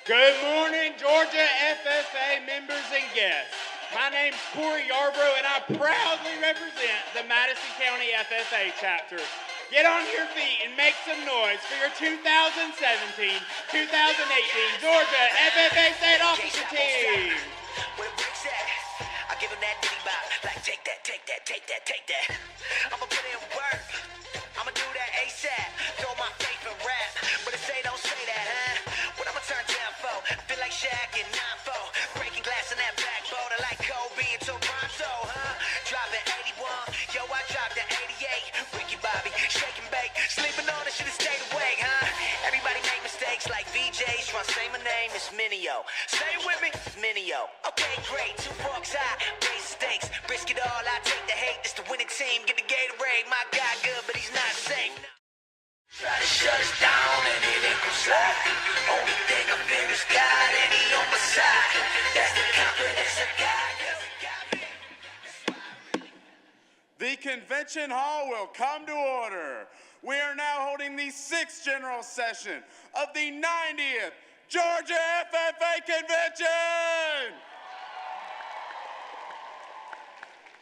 Good morning, Georgia FFA members and guests. My name's Corey Yarbrough, and I proudly represent the Madison County FFA chapter. Get on your feet and make some noise for your 2017-2018 Georgia FFA State Officer team. Where the bricks at? I give them that ditty bop. Like, take that, take that, take that, take that. I'ma put in work. I'ma do that ASAP. Throw my faith in rap. But they say don't say that, huh? What I'ma turn down for? I feel like Shaq in 9-4. Breaking glass in that backbone. I like Kobe and Toronto, huh? Dropping 81. Yo, I dropped the 88. Ricky Bobby, shake and bake. Sleeping on it, should've stayed awake, huh? Everybody make mistakes like VJs. Trying to say my name, it's Minio. Say it with me, Minio. Okay, great. 2 forks high, base stakes. Risk it all, I take the hate. This the winning team. Get the Gatorade. My guy good, but he's not safe. Try to shut us down and it ain't gon' slide. Only thing I fear is God and he on my side. That's the confidence I got. The convention hall will come to order. We are now holding the 6th general session of the 90th Georgia FFA Convention.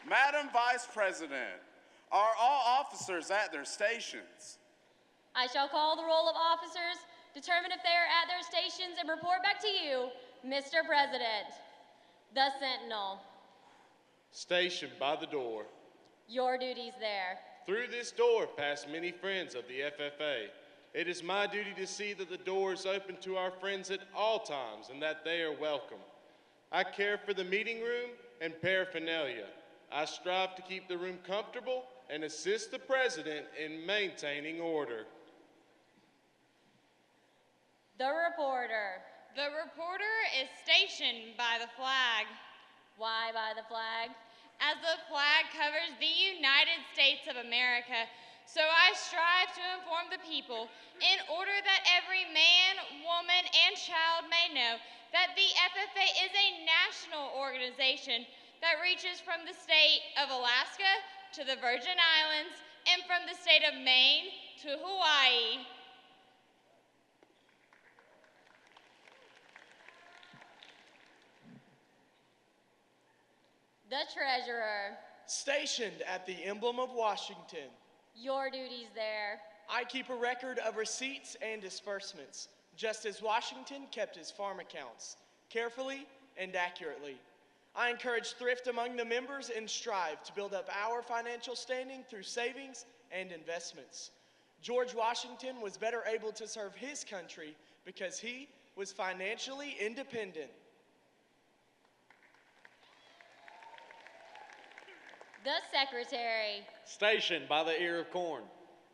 Madam Vice President, are all officers at their stations? I shall call the roll of officers, determine if they are at their stations, and report back to you, Mr. President. The Sentinel. Stationed by the door. Your duties there. Through this door pass many friends of the FFA. It is my duty to see that the door is open to our friends at all times and that they are welcome. I care for the meeting room and paraphernalia. I strive to keep the room comfortable and assist the President in maintaining order. The reporter. The reporter is stationed by the flag. Why by the flag? As the flag covers the United States of America, so I strive to inform the people in order that every man, woman, and child may know that the FFA is a national organization that reaches from the state of Alaska to the Virgin Islands and from the state of Maine to Hawaii. The Treasurer. Stationed at the emblem of Washington. Your duties there. I keep a record of receipts and disbursements, just as Washington kept his farm accounts, carefully and accurately. I encourage thrift among the members and strive to build up our financial standing through savings and investments. George Washington was better able to serve his country because he was financially independent. The Secretary. Stationed by the ear of corn.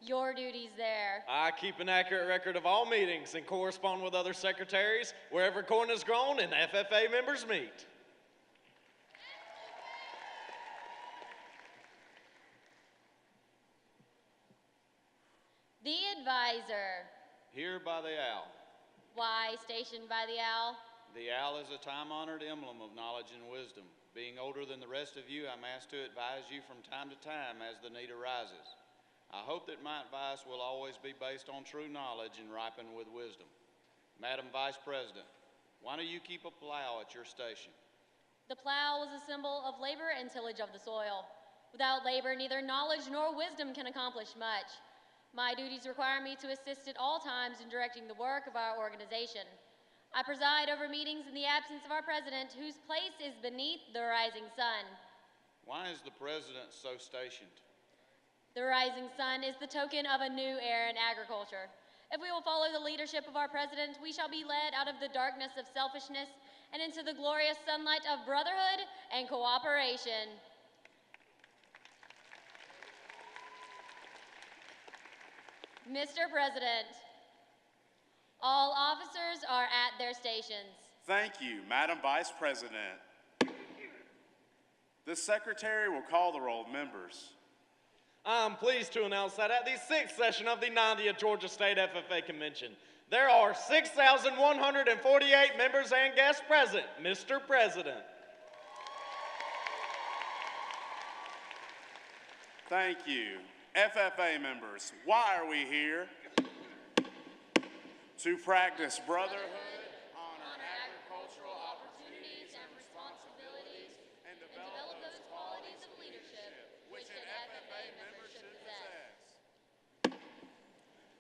Your duties there. I keep an accurate record of all meetings and correspond with other secretaries wherever corn is grown and FFA members meet. The Advisor. Here by the owl. Why stationed by the owl? The owl is a time-honored emblem of knowledge and wisdom. Being older than the rest of you, I'm asked to advise you from time to time as the need arises. I hope that my advice will always be based on true knowledge and ripen with wisdom. Madam Vice President, why do you keep a plow at your station? The plow is a symbol of labor and tillage of the soil. Without labor, neither knowledge nor wisdom can accomplish much. My duties require me to assist at all times in directing the work of our organization. I preside over meetings in the absence of our president, whose place is beneath the rising sun. Why is the president so stationed? The rising sun is the token of a new era in agriculture. If we will follow the leadership of our president, we shall be led out of the darkness of selfishness and into the glorious sunlight of brotherhood and cooperation. Mr. President, all officers are at their stations. Thank you, Madam Vice President. The Secretary will call the roll of members. I'm pleased to announce that at the 6th session of the 90th Georgia State FFA Convention, there are 6,148 members and guests present, Mr. President. Thank you. FFA members, why are we here? To practice brotherhood, honor,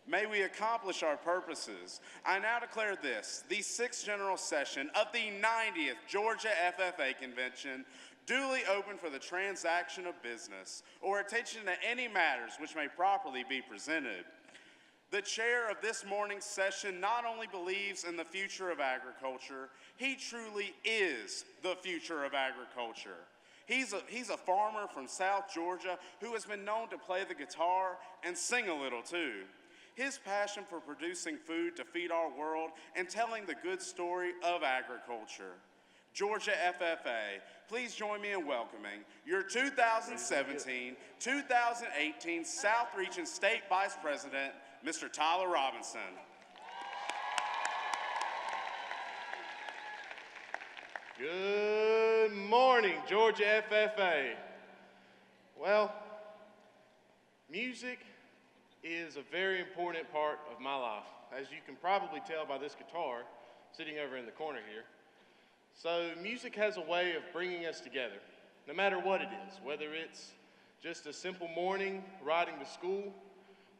May we accomplish our purposes. I now declare this, the 6th General Session of the 90th Georgia FFA Convention, duly open for the transaction of business or attention to any matters which may properly be presented. The chair of this morning's session not only believes in the future of agriculture, he truly is the future of agriculture. He's a farmer from South Georgia who has been known to play the guitar and sing a little too. His passion for producing food to feed our world and telling the good story of agriculture. Georgia FFA, please join me in welcoming your 2017-2018 South Region State Vice President, Mr. Tyler Robinson. Good morning, Georgia FFA. Well, music is a very important part of my life, as you can probably tell by this guitar sitting over in the corner here. So music has a way of bringing us together, no matter what it is, whether it's just a simple morning riding to school,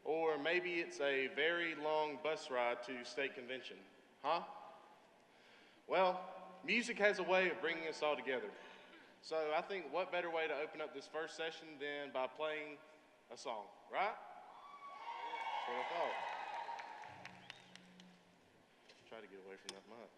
or maybe it's a very long bus ride to state convention, huh? Well, music has a way of bringing us all together. So I think what better way to open up this first session than by playing a song, right? That's what I thought. Try to get away from that mic.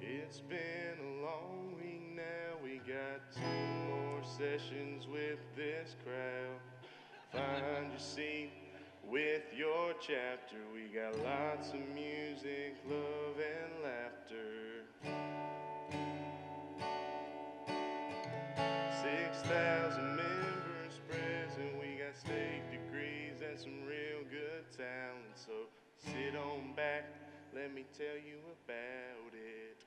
It's been a long week now, we got 2 more sessions with this crowd. Find your seat with your chapter, we got lots of music, love and laughter. 6,000 members present, we got state degrees and some real good talent. So sit on back, let me tell you about it.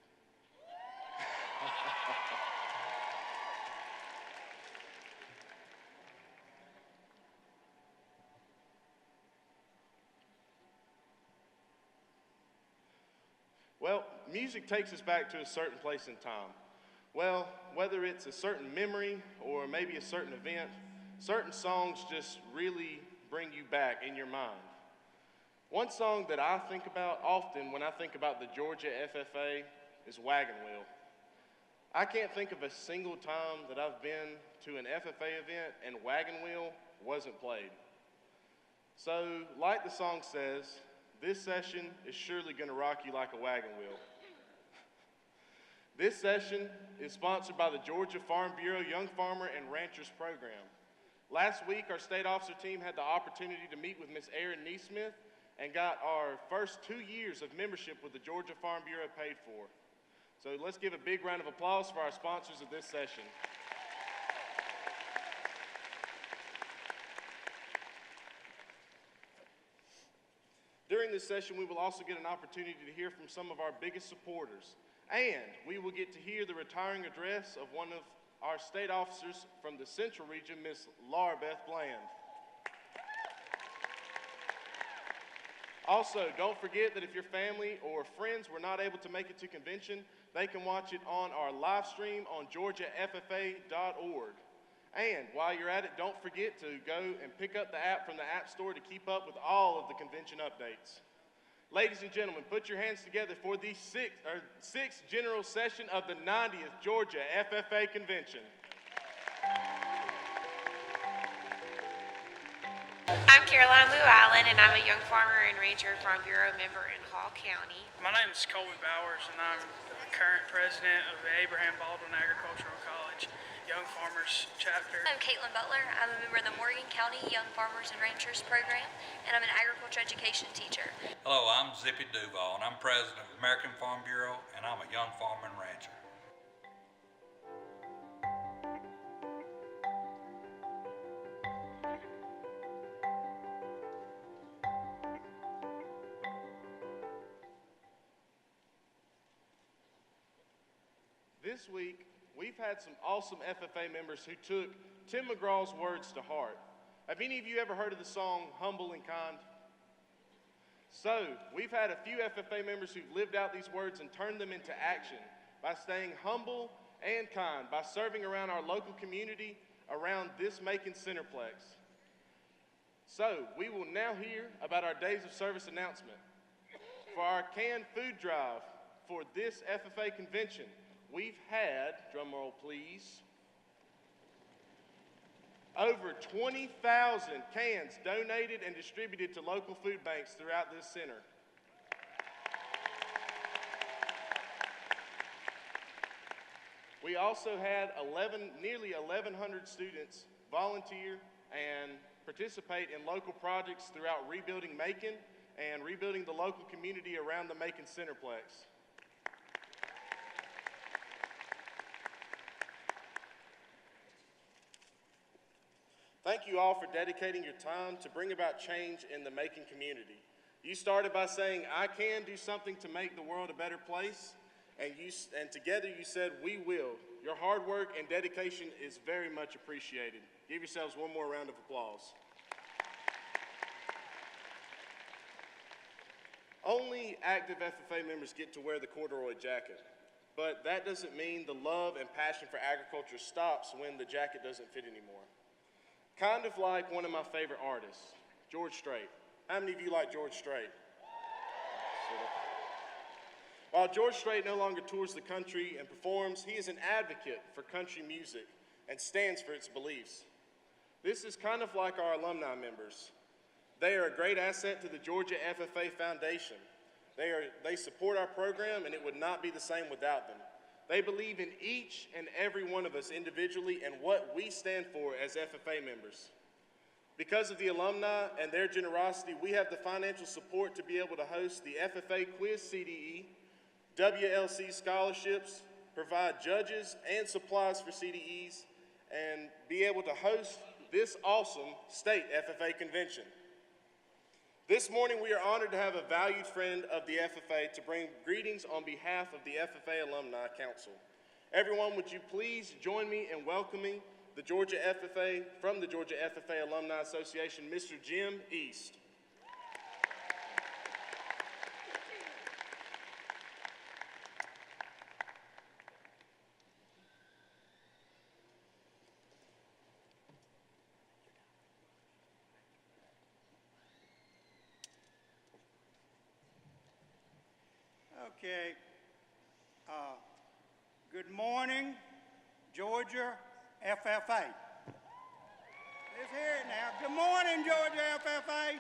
Well, music takes us back to a certain place in time. Well, whether it's a certain memory or maybe a certain event, certain songs just really bring you back in your mind. One song that I think about often when I think about the Georgia FFA is Wagon Wheel. I can't think of a single time that I've been to an FFA event and Wagon Wheel wasn't played. So, like the song says, this session is surely going to rock you like a wagon wheel. This session is sponsored by the Georgia Farm Bureau Young Farmer and Ranchers Program. Last week, our state officer team had the opportunity to meet with Ms. Erin Neesmith and got our first 2 years of membership with the Georgia Farm Bureau paid for. So let's give a big round of applause for our sponsors of this session. During this session, we will also get an opportunity to hear from some of our biggest supporters, and we will get to hear the retiring address of one of our state officers from the Central Region, Ms. Laurabeth Bland. Also, don't forget that if your family or friends were not able to make it to convention, they can watch it on our live stream on georgiaffa.org. And while you're at it, don't forget to go and pick up the app from the App Store to keep up with all of the convention updates. Ladies and gentlemen, put your hands together for the sixth general session of the 90th Georgia FFA Convention. I'm Caroline Lou Allen, and I'm a Young Farmer and Rancher Farm Bureau member in Hall County. My name is Colby Bowers, and I'm the current president of the Abraham Baldwin Agricultural College Young Farmers Chapter. I'm Caitlin Butler. I'm a member of the Morgan County Young Farmers and Ranchers Program, and I'm an agriculture education teacher. Hello, I'm Zippy Duval, and I'm president of the American Farm Bureau, and I'm a young farmer and rancher. This week, we've had some awesome FFA members who took Tim McGraw's words to heart. Have any of you ever heard of the song, Humble and Kind? So, we've had a few FFA members who've lived out these words and turned them into action by staying humble and kind, by serving around our local community, around this Macon Centerplex. So we will now hear about our Days of Service announcement. For our canned food drive for this FFA convention, we've had, drum roll please, over 20,000 cans donated and distributed to local food banks throughout this center. We also had nearly 1,100 students volunteer and participate in local projects throughout rebuilding Macon and rebuilding the local community around the Macon Centerplex. Thank you all for dedicating your time to bring about change in the Macon community. You started by saying, I can do something to make the world a better place, and together you said, we will. Your hard work and dedication is very much appreciated. Give yourselves one more round of applause. Only active FFA members get to wear the corduroy jacket, but that doesn't mean the love and passion for agriculture stops when the jacket doesn't fit anymore. Kind of like one of my favorite artists, George Strait. How many of you like George Strait? While George Strait no longer tours the country and performs, he is an advocate for country music and stands for its beliefs. This is kind of like our alumni members. They are a great asset to the Georgia FFA Foundation. They support our program, and it would not be the same without them. They believe in each and every one of us individually and what we stand for as FFA members. Because of the alumni and their generosity, we have the financial support to be able to host the FFA Quiz CDE, WLC scholarships, provide judges and supplies for CDEs, and be able to host this awesome State FFA Convention. This morning, we are honored to have a valued friend of the FFA to bring greetings on behalf of the FFA Alumni Council. Everyone, would you please join me in welcoming the Georgia FFA, from the Georgia FFA Alumni Association, Mr. Jim East. Okay. Good morning, Georgia FFA. Let's hear it now. Good morning, Georgia FFA.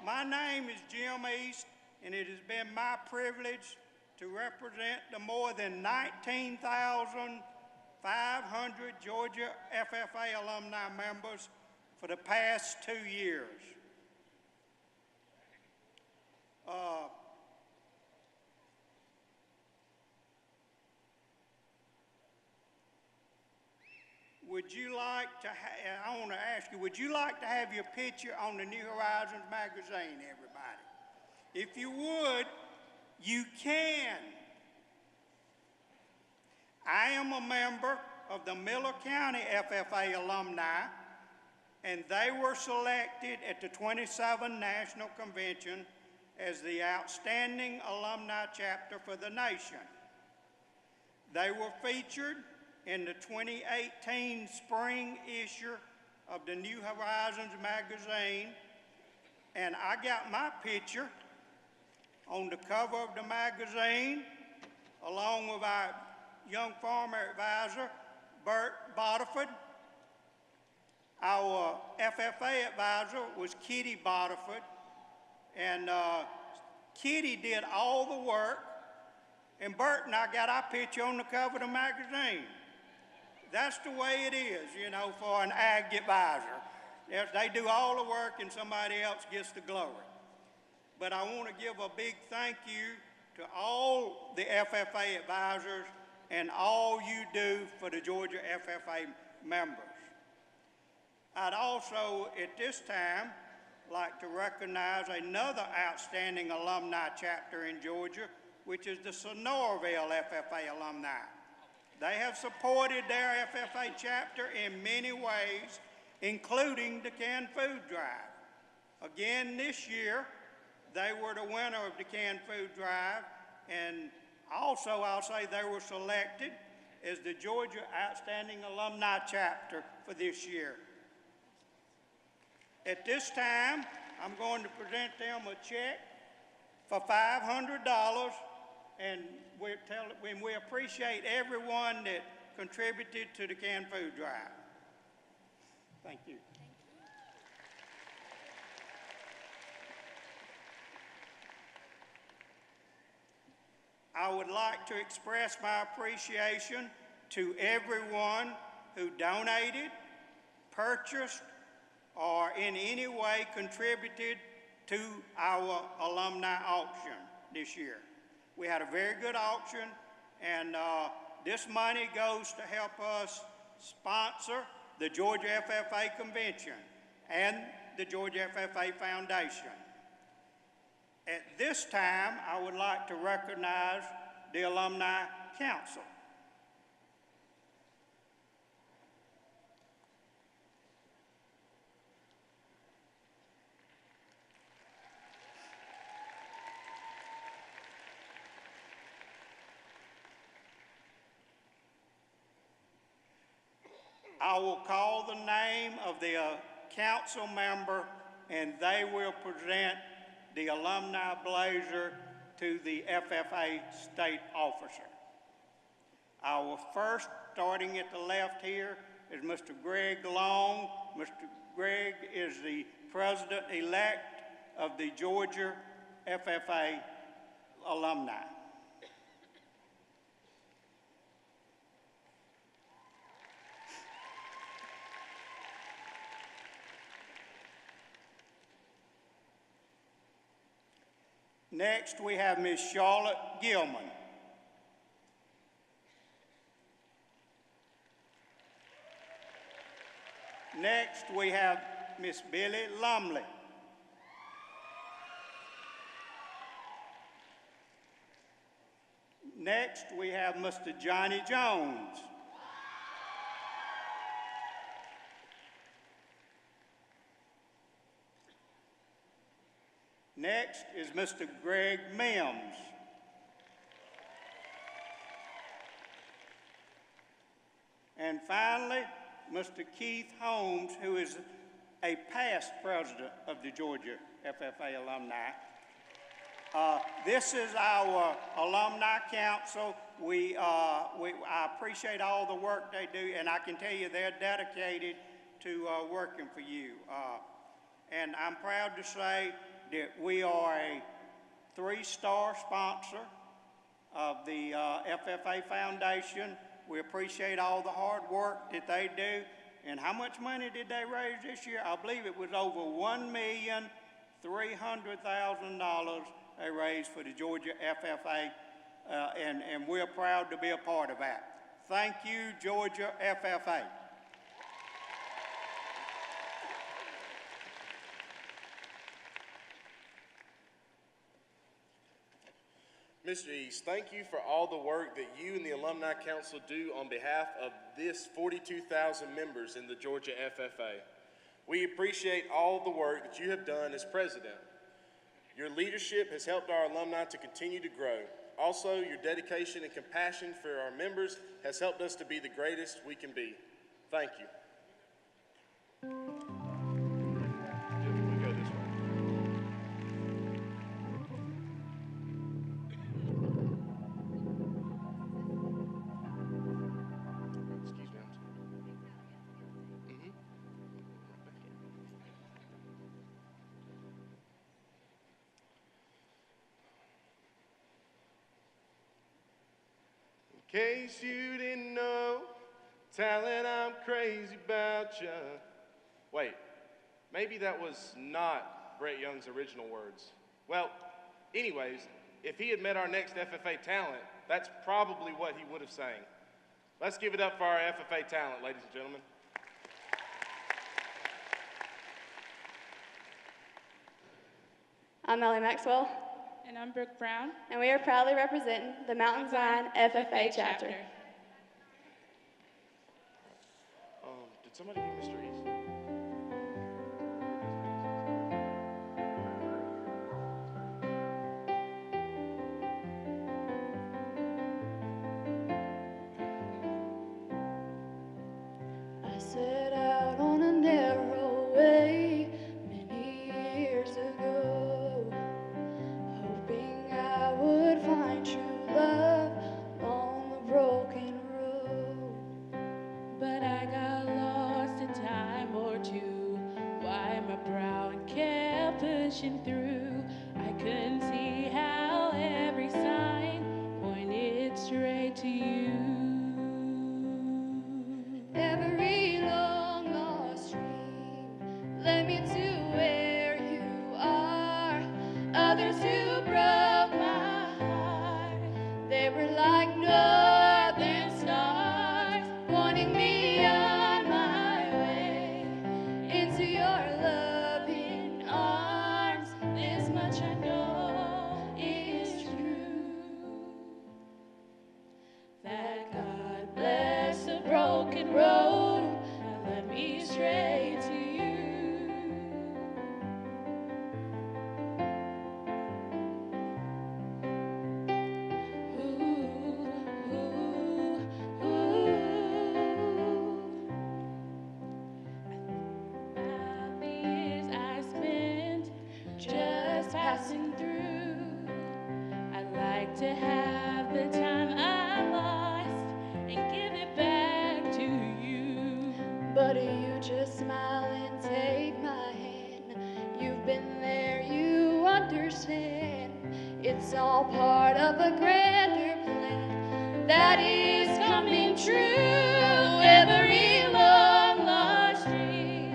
My name is Jim East, and it has been my privilege to represent the more than 19,500 Georgia FFA alumni members for the past 2 years. Would you like to, I want to ask you, would you like to have your picture on the New Horizons magazine, everybody? If you would, you can. I am a member of the Miller County FFA Alumni, and they were selected at the 27th National Convention as the outstanding alumni chapter for the nation. They were featured in the 2018 spring issue of the New Horizons magazine, and I got my picture on the cover of the magazine along with our young farmer advisor, Bert Bodiford. Our FFA advisor was Kitty Bodiford, and Kitty did all the work, and Bert and I got our picture on the cover of the magazine. That's the way it is, you know, for an ag advisor. They do all the work and somebody else gets the glory. But I want to give a big thank you to all the FFA advisors and all you do for the Georgia FFA members. I'd also, at this time, like to recognize another outstanding alumni chapter in Georgia, which is the Sonoraville FFA Alumni. They have supported their FFA chapter in many ways, including the canned food drive. Again, this year, they were the winner of the canned food drive, and also I'll say they were selected as the Georgia Outstanding Alumni Chapter for this year. At this time, I'm going to present them a check for $500, and we appreciate everyone that contributed to the canned food drive. Thank you. I would like to express my appreciation to everyone who donated, purchased, or in any way contributed to our alumni auction this year. We had a very good auction, and this money goes to help us sponsor the Georgia FFA Convention and the Georgia FFA Foundation. At this time, I would like to recognize the Alumni Council. I will call the name of the council member, and they will present the alumni blazer to the FFA state officer. Our first, starting at the left here, is Mr. Greg Long. Mr. Greg is the president-elect of the Georgia FFA Alumni. Next, we have Ms. Charlotte Gilman. Next, we have Miss Billy Lumley. Next, we have Mr. Johnny Jones. Next is Mr. Greg Mims. And finally, Mr. Keith Holmes, who is a past president of the Georgia FFA Alumni. This is our Alumni Council. I appreciate all the work they do, and I can tell you they're dedicated to working for you. And I'm proud to say that we are a 3-star sponsor of the FFA Foundation. We appreciate all the hard work that they do. And how much money did they raise this year? I believe it was over $1,300,000 they raised for the Georgia FFA, and we're proud to be a part of that. Thank you, Georgia FFA. Mr. East, thank you for all the work that you and the Alumni Council do on behalf of this 42,000 members in the Georgia FFA. We appreciate all the work that you have done as president. Your leadership has helped our alumni to continue to grow. Also, your dedication and compassion for our members has helped us to be the greatest we can be. Thank you. In case you didn't know, talent, I'm crazy about ya. Wait, maybe that was not Brett Young's original words. Well, anyways, if he had met our next FFA talent, that's probably what he would have sang. Let's give it up for our FFA talent, ladies and gentlemen. I'm Ellie Maxwell. And I'm Brooke Brown. And we are proudly representing the Mountain Zion FFA chapter. Did somebody get Mr. East? I set out on a narrow way many years ago, hoping I would find true love on the broken road. But I got lost a time or two, wiped my brow and kept pushing through. I couldn't see how every sign pointed straight to you. Every long lost dream led me to where you are. Others who broke my heart, they were like northern stars, pointing me on my way into your loving arms. This much I know is true, that God bless the broken road that led me straight to you. The years I spent just passing through, I'd like to have the time I lost and give it back to you. But you just smile and take my hand. You've been there, you understand. It's all part of a grander plan that is coming true. Every long lost dream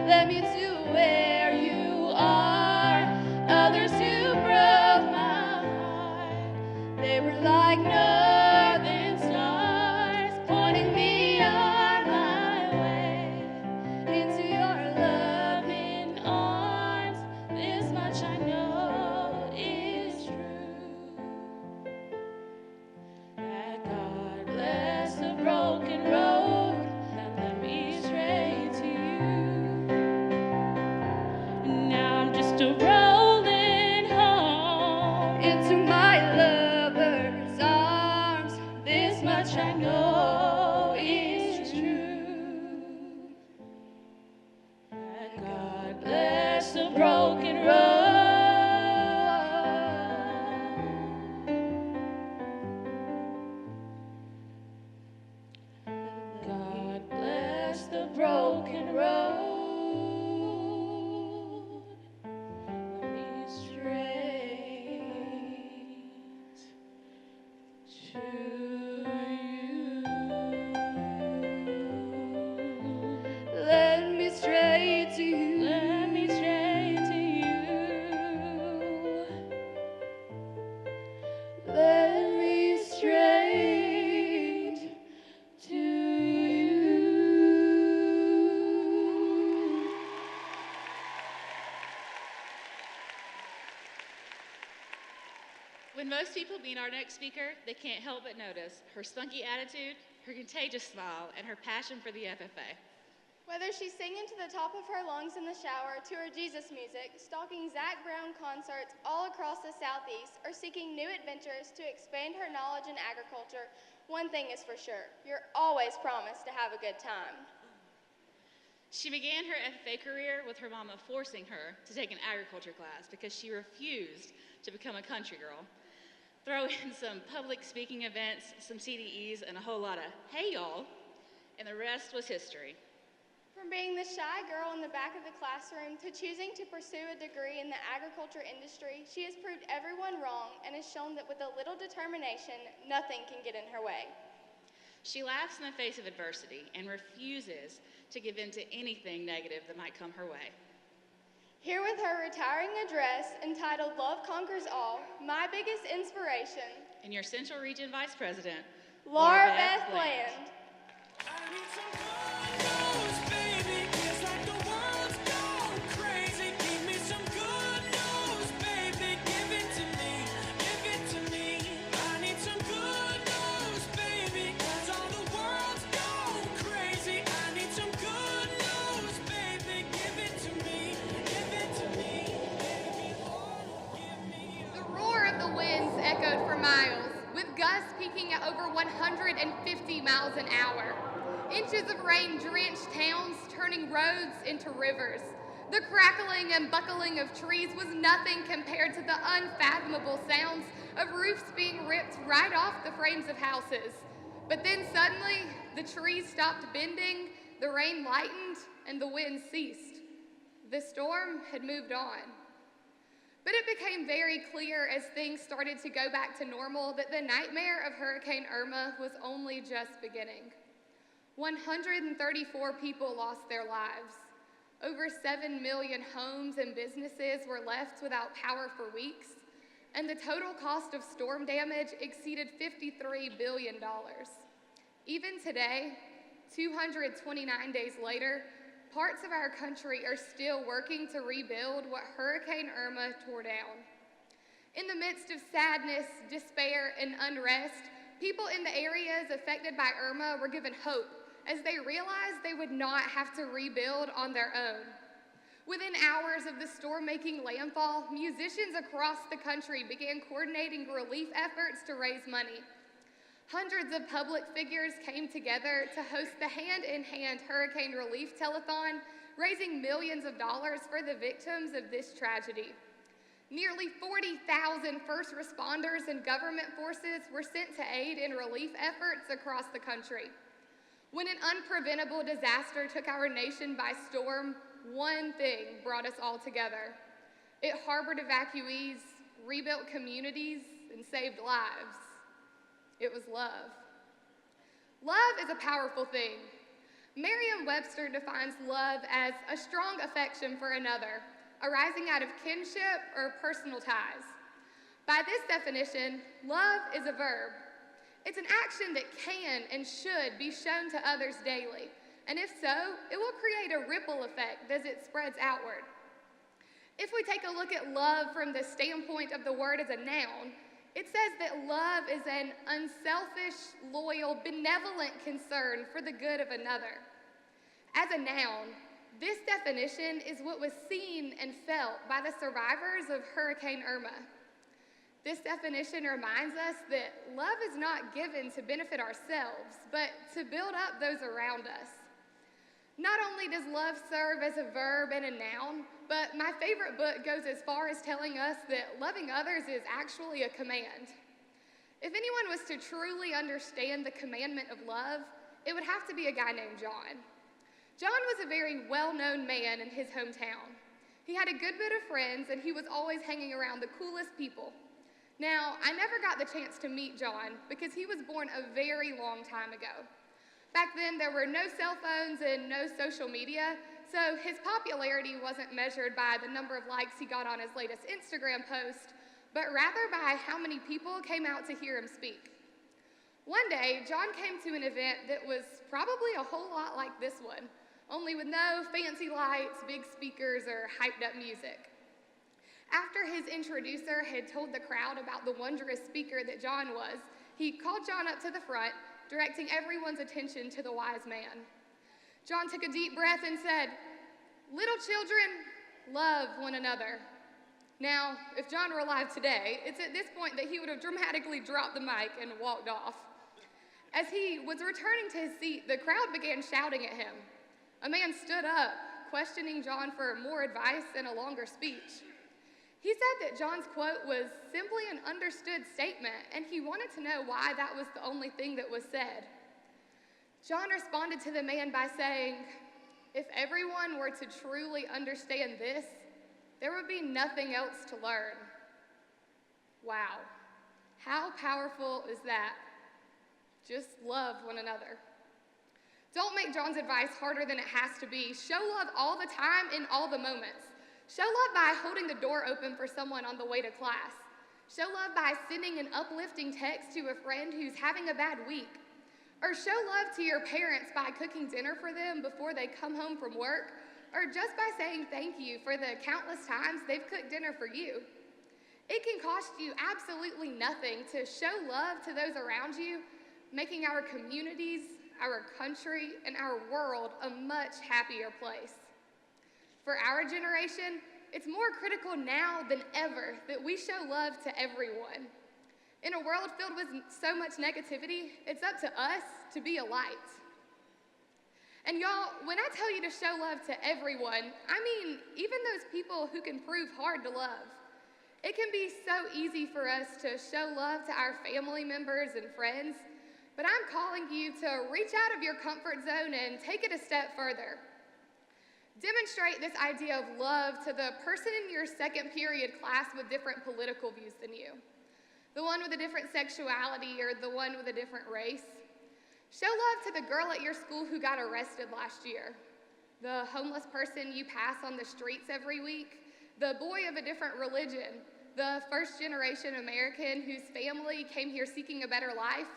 led me to where you are. Others who broke my heart, they were like northern stars, pointing me on my way into your loving arms. This much I know is true, that God bless the broken road that led me straight to you. Now I'm just a rolling home into my lover's arms. This much I know is true, that God bless the broken road. God bless the broken road. Let me straight to you. Let me straight to you. Let me straight to you. Let me straight to you. When most people meet our next speaker, they can't help but notice her spunky attitude, her contagious smile, and her passion for the FFA. Whether she's singing to the top of her lungs in the shower to her Jesus music, stalking Zac Brown concerts all across the Southeast, or seeking new adventures to expand her knowledge in agriculture, one thing is for sure, you're always promised to have a good time. She began her FFA career with her mama forcing her to take an agriculture class because she refused to become a country girl. Throw in some public speaking events, some CDEs, and a whole lot of "hey y'all," and the rest was history. From being the shy girl in the back of the classroom to choosing to pursue a degree in the agriculture industry, she has proved everyone wrong and has shown that with a little determination, nothing can get in her way. She laughs in the face of adversity and refuses to give in to anything negative that might come her way. Here with her retiring address entitled Love Conquers All, my biggest inspiration, And your Central Region Vice President, Laurabeth Bland. Echoed for miles, with gusts peaking at over 150 miles an hour. Inches of rain drenched towns, turning roads into rivers. The crackling and buckling of trees was nothing compared to the unfathomable sounds of roofs being ripped right off the frames of houses. But then suddenly, the trees stopped bending, the rain lightened, and the wind ceased. The storm had moved on. But it became very clear as things started to go back to normal that the nightmare of Hurricane Irma was only just beginning. 134 people lost their lives. Over 7 million homes and businesses were left without power for weeks, and the total cost of storm damage exceeded $53 billion. Even today, 229 days later, parts of our country are still working to rebuild what Hurricane Irma tore down. In the midst of sadness, despair, and unrest, people in the areas affected by Irma were given hope as they realized they would not have to rebuild on their own. Within hours of the storm making landfall, musicians across the country began coordinating relief efforts to raise money. Hundreds of public figures came together to host the hand-in-hand hurricane relief telethon, raising millions of dollars for the victims of this tragedy. Nearly 40,000 first responders and government forces were sent to aid in relief efforts across the country. When an unpreventable disaster took our nation by storm, one thing brought us all together. It harbored evacuees, rebuilt communities, and saved lives. It was love. Love is a powerful thing. Merriam-Webster defines love as a strong affection for another, arising out of kinship or personal ties. By this definition, love is a verb. It's an action that can and should be shown to others daily, and if so, it will create a ripple effect as it spreads outward. If we take a look at love from the standpoint of the word as a noun, it says that love is an unselfish, loyal, benevolent concern for the good of another. As a noun, this definition is what was seen and felt by the survivors of Hurricane Irma. This definition reminds us that love is not given to benefit ourselves, but to build up those around us. Not only does love serve as a verb and a noun, but my favorite book goes as far as telling us that loving others is actually a command. If anyone was to truly understand the commandment of love, it would have to be a guy named John. John was a very well-known man in his hometown. He had a good bit of friends, and he was always hanging around the coolest people. Now, I never got the chance to meet John because he was born a very long time ago. Back then, there were no cell phones and no social media, so his popularity wasn't measured by the number of likes he got on his latest Instagram post, but rather by how many people came out to hear him speak. One day, John came to an event that was probably a whole lot like this one, only with no fancy lights, big speakers, or hyped up music. After his introducer had told the crowd about the wondrous speaker that John was, he called John up to the front, directing everyone's attention to the wise man. John took a deep breath and said, "Little children, love one another." Now, if John were alive today, it's at this point that he would have dramatically dropped the mic and walked off. As he was returning to his seat, the crowd began shouting at him. A man stood up, questioning John for more advice and a longer speech. He said that John's quote was simply an understood statement, and he wanted to know why that was the only thing that was said. John responded to the man by saying, "If everyone were to truly understand this, there would be nothing else to learn." Wow, how powerful is that? Just love one another. Don't make John's advice harder than it has to be. Show love all the time in all the moments. Show love by holding the door open for someone on the way to class. Show love by sending an uplifting text to a friend who's having a bad week. Or show love to your parents by cooking dinner for them before they come home from work, or just by saying thank you for the countless times they've cooked dinner for you. It can cost you absolutely nothing to show love to those around you, making our communities, our country, and our world a much happier place. For our generation, it's more critical now than ever that we show love to everyone. In a world filled with so much negativity, it's up to us to be a light. And y'all, when I tell you to show love to everyone, I mean even those people who can prove hard to love. It can be so easy for us to show love to our family members and friends, but I'm calling you to reach out of your comfort zone and take it a step further. Demonstrate this idea of love to the person in your second period class with different political views than you, the one with a different sexuality or the one with a different race. Show love to the girl at your school who got arrested last year, the homeless person you pass on the streets every week, the boy of a different religion, the first-generation American whose family came here seeking a better life,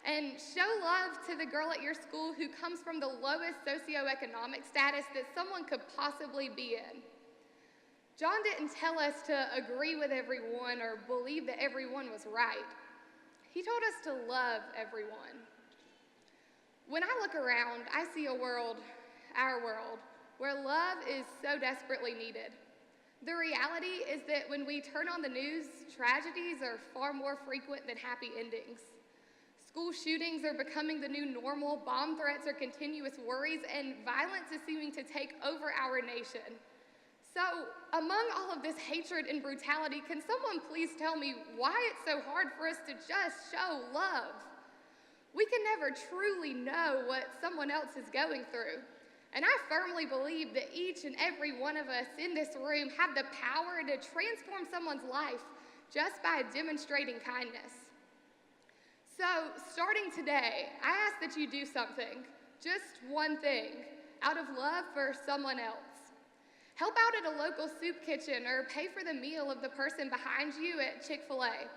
and show love to the girl at your school who comes from the lowest socioeconomic status that someone could possibly be in. John didn't tell us to agree with everyone or believe that everyone was right. He told us to love everyone. When I look around, I see a world, our world, where love is so desperately needed. The reality is that when we turn on the news, tragedies are far more frequent than happy endings. School shootings are becoming the new normal, bomb threats are continuous worries, and violence is seeming to take over our nation. So, among all of this hatred and brutality, can someone please tell me why it's so hard for us to just show love? We can never truly know what someone else is going through. And I firmly believe that each and every one of us in this room have the power to transform someone's life just by demonstrating kindness. So, starting today, I ask that you do something, just one thing, out of love for someone else. Help out at a local soup kitchen or pay for the meal of the person behind you at Chick-fil-A.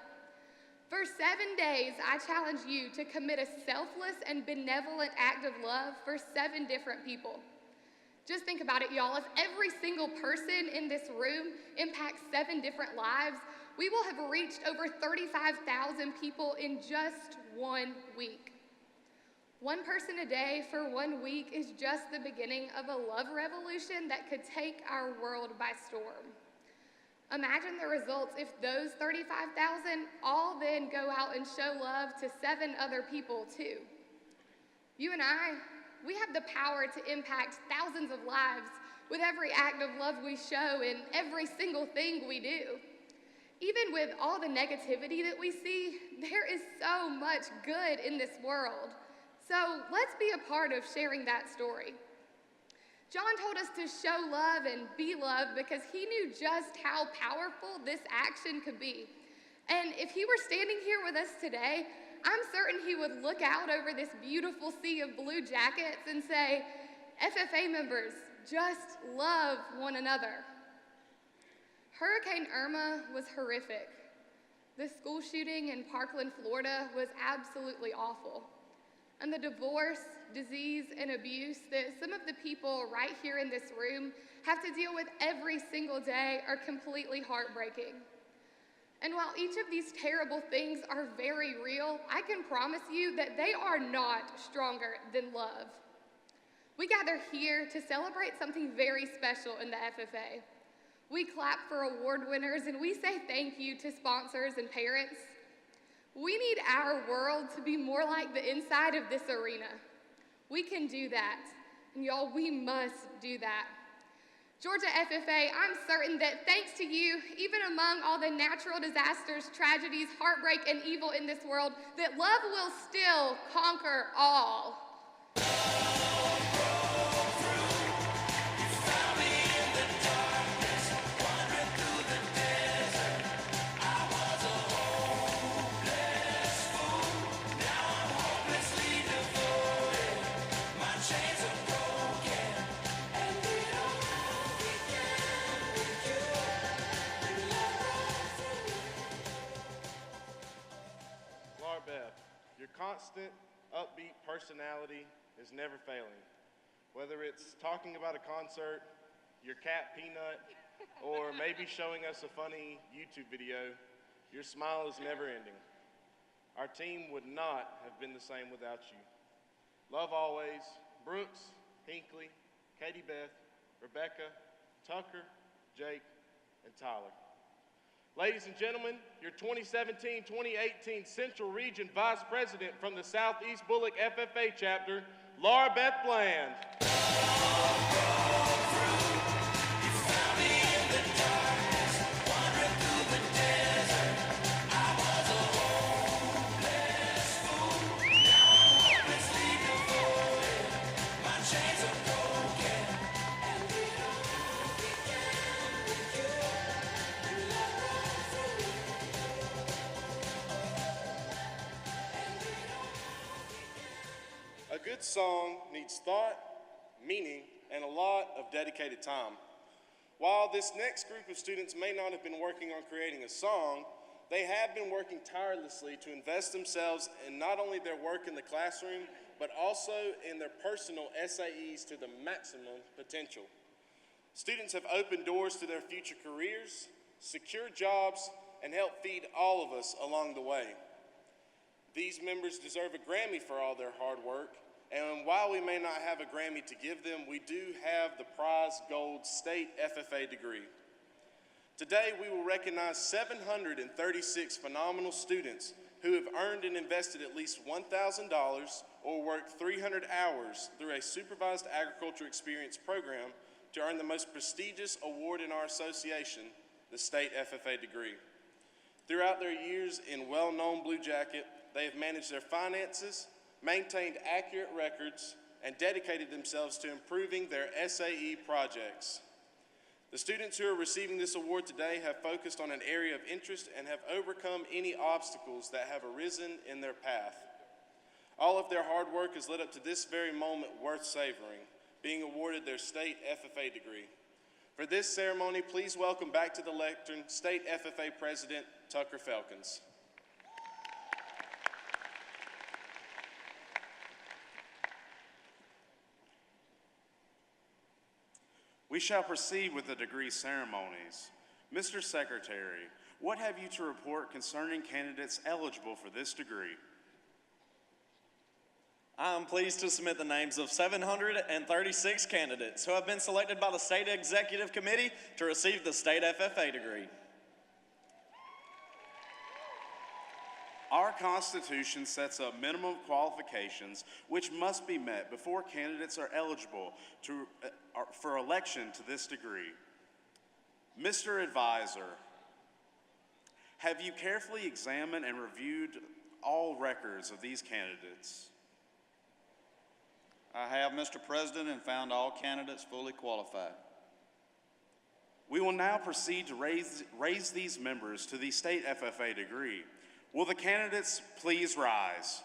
For 7 days, I challenge you to commit a selfless and benevolent act of love for 7 different people. Just think about it, y'all. If every single person in this room impacts 7 different lives, we will have reached over 35,000 people in just 1 week. 1 person a day for 1 week is just the beginning of a love revolution that could take our world by storm. Imagine the results if those 35,000 all then go out and show love to 7 other people too. You and I, we have the power to impact thousands of lives with every act of love we show in every single thing we do. Even with all the negativity that we see, there is so much good in this world. So let's be a part of sharing that story. John told us to show love and be loved because he knew just how powerful this action could be. And if he were standing here with us today, I'm certain he would look out over this beautiful sea of blue jackets and say, FFA members, just love one another. Hurricane Irma was horrific. The school shooting in Parkland, Florida was absolutely awful. And the divorce, disease, and abuse that some of the people right here in this room have to deal with every single day are completely heartbreaking. And while each of these terrible things are very real, I can promise you that they are not stronger than love. We gather here to celebrate something very special in the FFA. We clap for award winners and we say thank you to sponsors and parents. We need our world to be more like the inside of this arena. We can do that, and y'all, we must do that. Georgia FFA, I'm certain that thanks to you, even among all the natural disasters, tragedies, heartbreak, and evil in this world, that love will still conquer all. Laurabeth, your constant, upbeat personality is never failing. Whether it's talking about a concert, your cat Peanut, or maybe showing us a funny YouTube video, your smile is never ending. Our team would not have been the same without you. Love always, Brooks, Hinkley, Katie Beth, Rebecca, Tucker, Jake, and Tyler. Ladies and gentlemen, your 2017-2018 Central Region Vice President from the Southeast Bullock FFA Chapter, Laurabeth Bland. A good song needs thought, meaning, and a lot of dedicated time. While this next group of students may not have been working on creating a song, they have been working tirelessly to invest themselves in not only their work in the classroom, but also in their personal SAEs to the maximum potential. Students have opened doors to their future careers, secured jobs, and helped feed all of us along the way. These members deserve a Grammy for all their hard work, and while we may not have a Grammy to give them, we do have the prize gold State FFA degree. Today, we will recognize 736 phenomenal students who have earned and invested at least $1,000 or worked 300 hours through a supervised agriculture experience program to earn the most prestigious award in our association, the State FFA degree. Throughout their years in well-known Blue Jacket, they have managed their finances, maintained accurate records, and dedicated themselves to improving their SAE projects. The students who are receiving this award today have focused on an area of interest and have overcome any obstacles that have arisen in their path. All of their hard work has led up to this very moment worth savoring, being awarded their State FFA degree. For this ceremony, please welcome back to the lectern State FFA President Tucker Felkins. We shall proceed with the degree ceremonies. Mr. Secretary, what have you to report concerning candidates eligible for this degree? I am pleased to submit the names of 736 candidates who have been selected by the State Executive Committee to receive the State FFA degree. Our Constitution sets up minimum qualifications which must be met before candidates are eligible for election to this degree. Mr. Advisor, have you carefully examined and reviewed all records of these candidates? I have, Mr. President, and found all candidates fully qualified. We will now proceed to raise these members to the State FFA degree. Will the candidates please rise?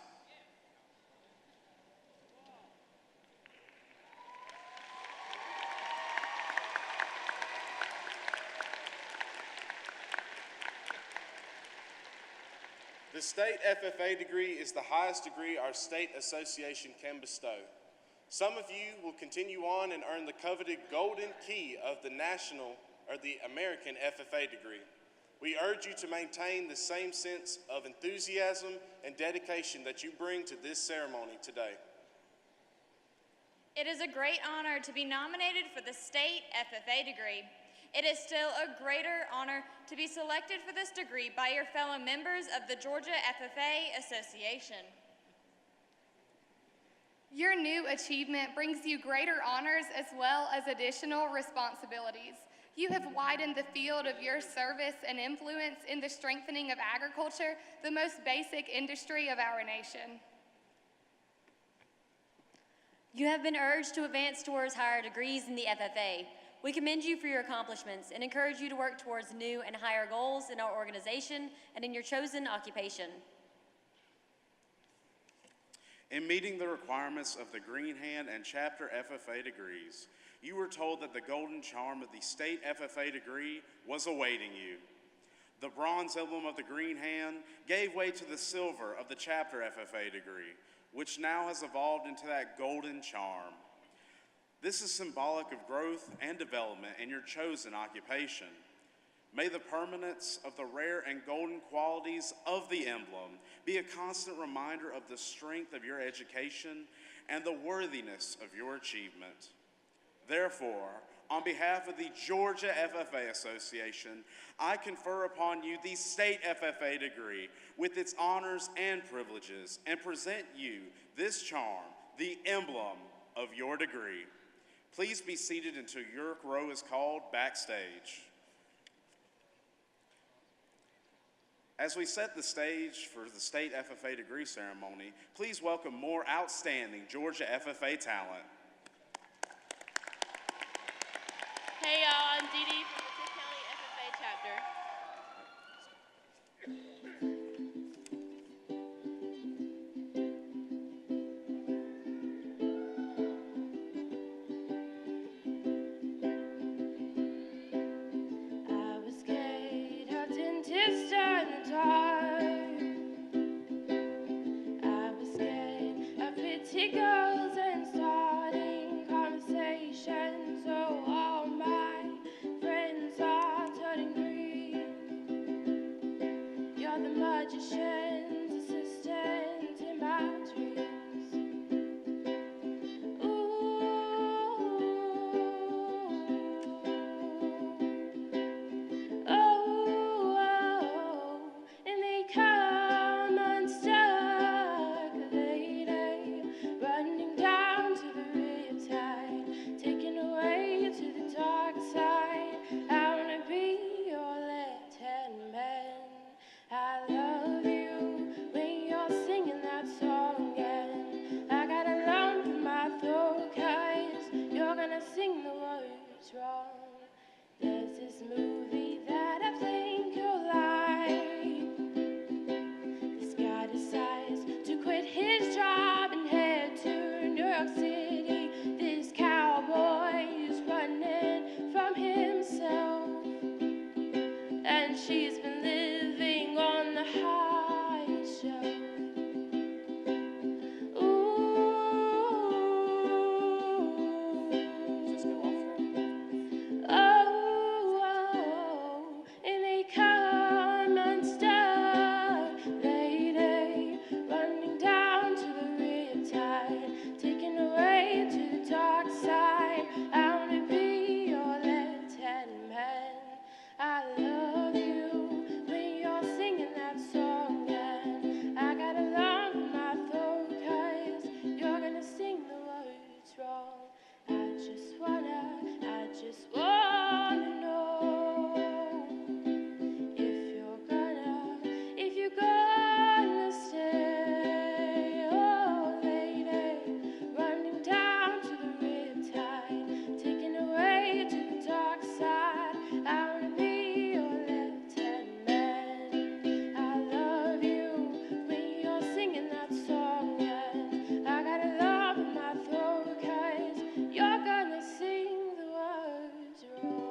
The State FFA degree is the highest degree our state association can bestow. Some of you will continue on and earn the coveted golden key of the American FFA degree. We urge you to maintain the same sense of enthusiasm and dedication that you bring to this ceremony today. It is a great honor to be nominated for the State FFA degree. It is still a greater honor to be selected for this degree by your fellow members of the Georgia FFA Association. Your new achievement brings you greater honors as well as additional responsibilities. You have widened the field of your service and influence in the strengthening of agriculture, the most basic industry of our nation. You have been urged to advance towards higher degrees in the FFA. We commend you for your accomplishments and encourage you to work towards new and higher goals in our organization and in your chosen occupation. In meeting the requirements of the Green Hand and Chapter FFA degrees, you were told that the golden charm of the State FFA degree was awaiting you. The bronze emblem of the Green Hand gave way to the silver of the Chapter FFA degree, which now has evolved into that golden charm. This is symbolic of growth and development in your chosen occupation. May the permanence of the rare and golden qualities of the emblem be a constant reminder of the strength of your education and the worthiness of your achievement. Therefore, on behalf of the Georgia FFA Association, I confer upon you the State FFA degree with its honors and privileges and present you this charm, the emblem of your degree. Please be seated until your row is called backstage. As we set the stage for the State FFA Degree ceremony, please welcome more outstanding Georgia FFA talent. Hey y'all, I'm Dee Dee from the Tick County FFA chapter. I was scared of dentists in the dark. I was scared of pretty girls and starting conversations. So all my friends are turning green. You're the magician's assistant in my dreams. And they come unstuck, lady, running down to the riptide, taken away to the dark side. I wanna be your left-hand man. I love you when you're singing that song, and I got a lump in my throat 'cause you're gonna sing the words wrong. There's this movie that I think you'll like. This guy decides to quit his job and head to New York City. This cowboy is running from himself, and she's been living on the high shelf. And they come unstuck, lady, running down to the riptide, taken away to the dark side. I wanna be your left-hand man. I love you when you're singing that song, and I got a lump in my throat 'cause you're gonna sing the words wrong. I just wanna know if you're gonna stay, oh lady, running down to the riptide, taken away to the dark side. I wanna be your left-hand man. I love you when you're singing that song, and I got a lump in my throat 'cause you're gonna sing the words wrong.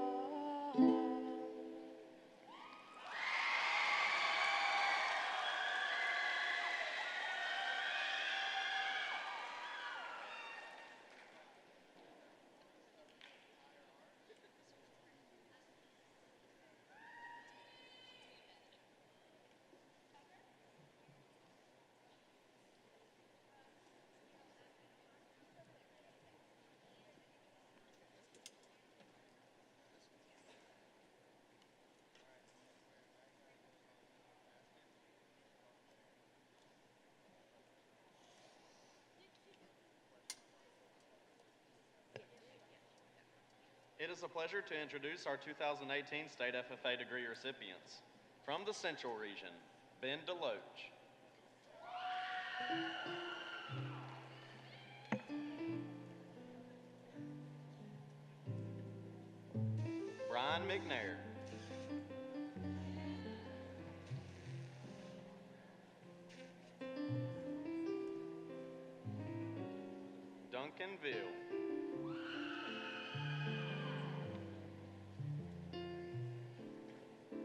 It is a pleasure to introduce our 2018 State FFA degree recipients. From the Central Region, Ben DeLoach. Brian McNair. Duncanville.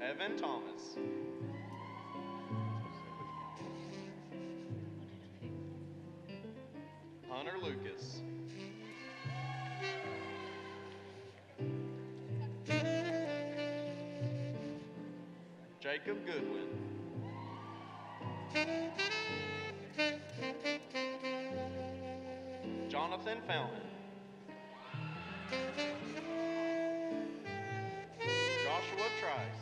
Evan Thomas. Hunter Lucas. Jacob Goodwin. Jonathan Fountain. Joshua Trice.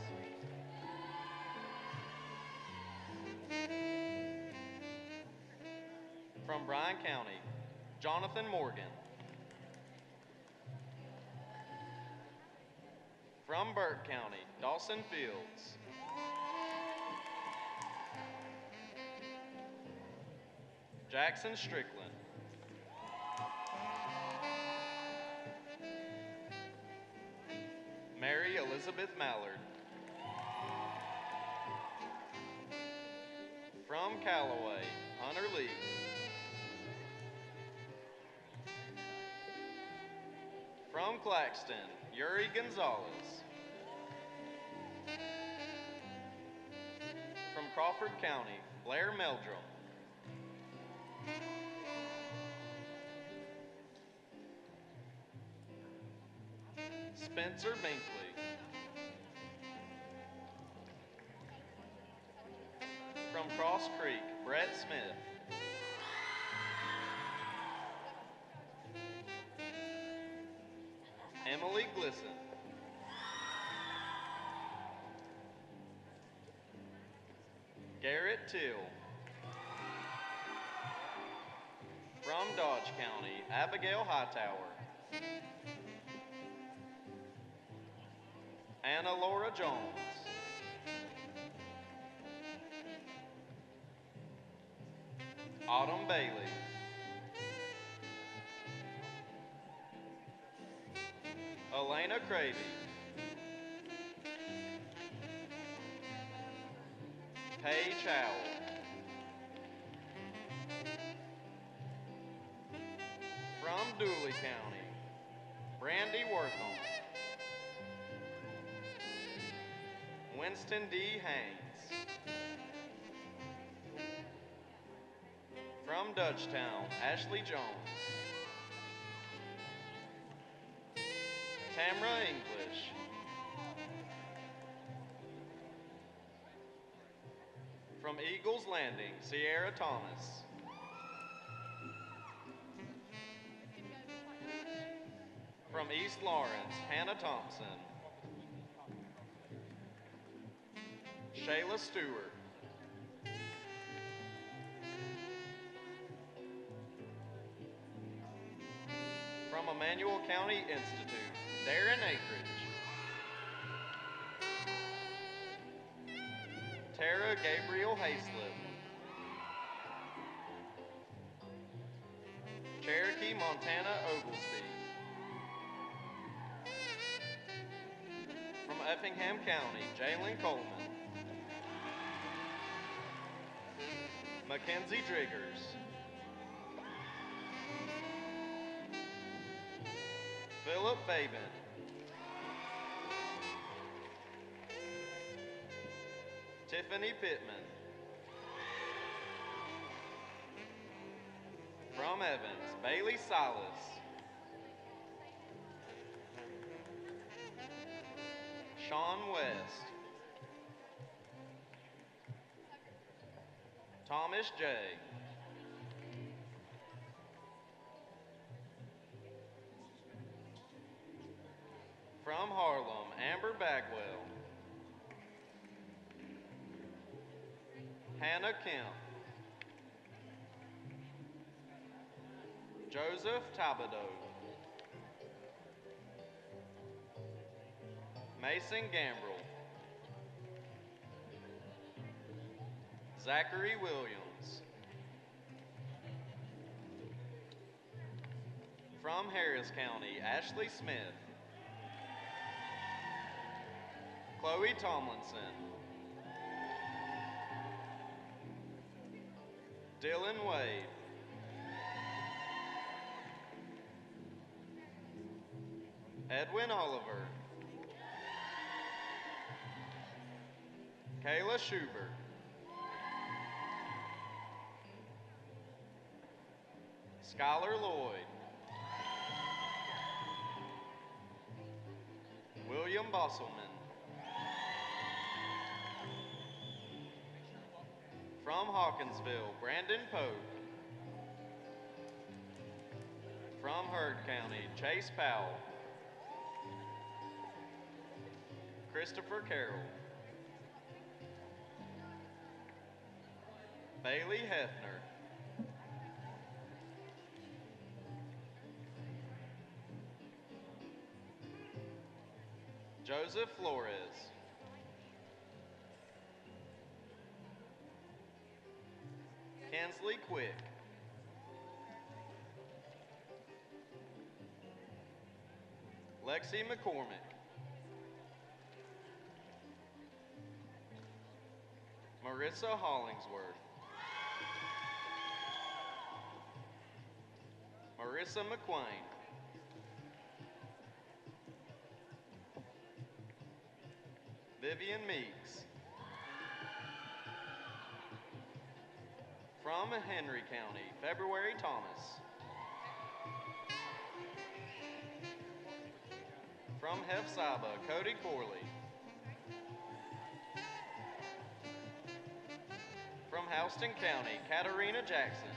From Bryan County, Jonathan Morgan. From Burke County, Dawson Fields. Jackson Strickland. Mary Elizabeth Mallard. From Callaway, Hunter Lee. From Claxton, Yuri Gonzalez. From Crawford County, Blair Meldrum. Spencer Binkley. From Cross Creek, Brett Smith. Emily Glisson. Garrett Till. From Dodge County, Abigail Hightower. Anna Laura Jones. Autumn Bailey. Elena Cravey. Paige Howell. From Dooley County, Brandy Wortham. Winston D. Haynes. From Dutchtown, Ashley Jones. Tamra English. From Eagles Landing, Sierra Thomas. From East Lawrence, Hannah Thompson. Shayla Stewart. From Emmanuel County Institute, Darren Akridge. Tara Gabriel Hayslip. Cherokee, Montana Oglesby. From Effingham County, Jalen Coleman. Mackenzie Driggers. Philip Fabian. Tiffany Pittman. From Evans, Bailey Silas. Sean West. Thomas J. From Harlem, Amber Bagwell. Hannah Kemp. Joseph Tabadeau. Mason Gambrell. Zachary Williams. From Harris County, Ashley Smith. Chloe Tomlinson. Dylan Wade. Edwin Oliver. Kayla Schubert. Skylar Lloyd. William Bosselman. From Hawkinsville, Brandon Pope. From Heard County, Chase Powell. Christopher Carroll. Bailey Hefner. Joseph Flores. Kinsley Quick. Lexi McCormick. Marissa Hollingsworth. Marissa McQuain. Vivian Meeks. From Henry County, February Thomas. From Hefzibah, Cody Corley. From Houston County, Katarina Jackson.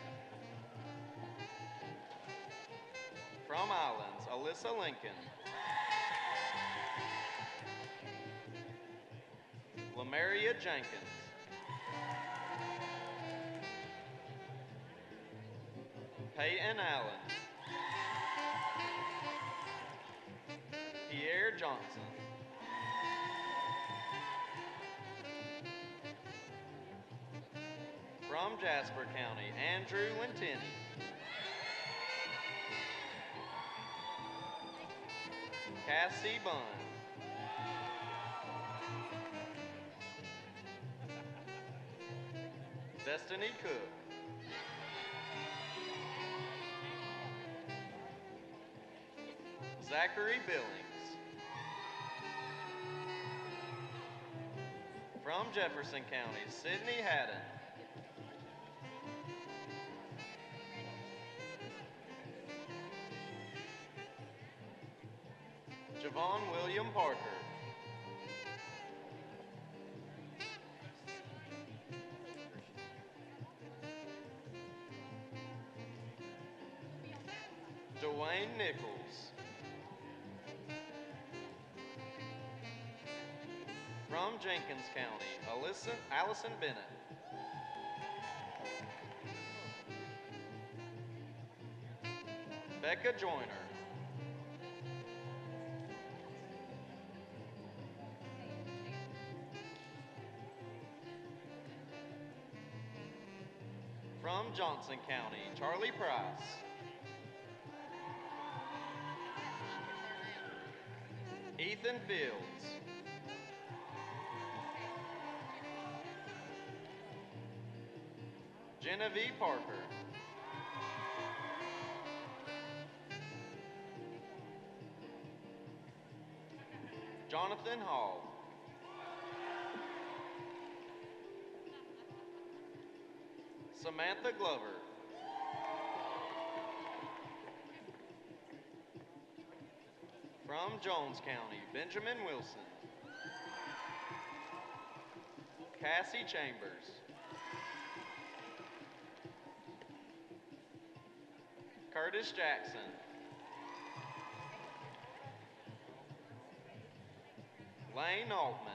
From Islands, Alyssa Lincoln. Lamaria Jenkins. Peyton Allen. Pierre Johnson. From Jasper County, Andrew Lentini. Cassie Bunn. Destiny Cook. Zachary Billings. From Jefferson County, Sydney Haddon. Javon William Parker. Dwayne Nichols. From Jenkins County, Allison Bennett. Becca Joyner. From Johnson County, Charlie Price. Ethan Fields. Genevieve Parker. Jonathan Hall. Samantha Glover. From Jones County, Benjamin Wilson. Cassie Chambers. Curtis Jackson. Lane Altman.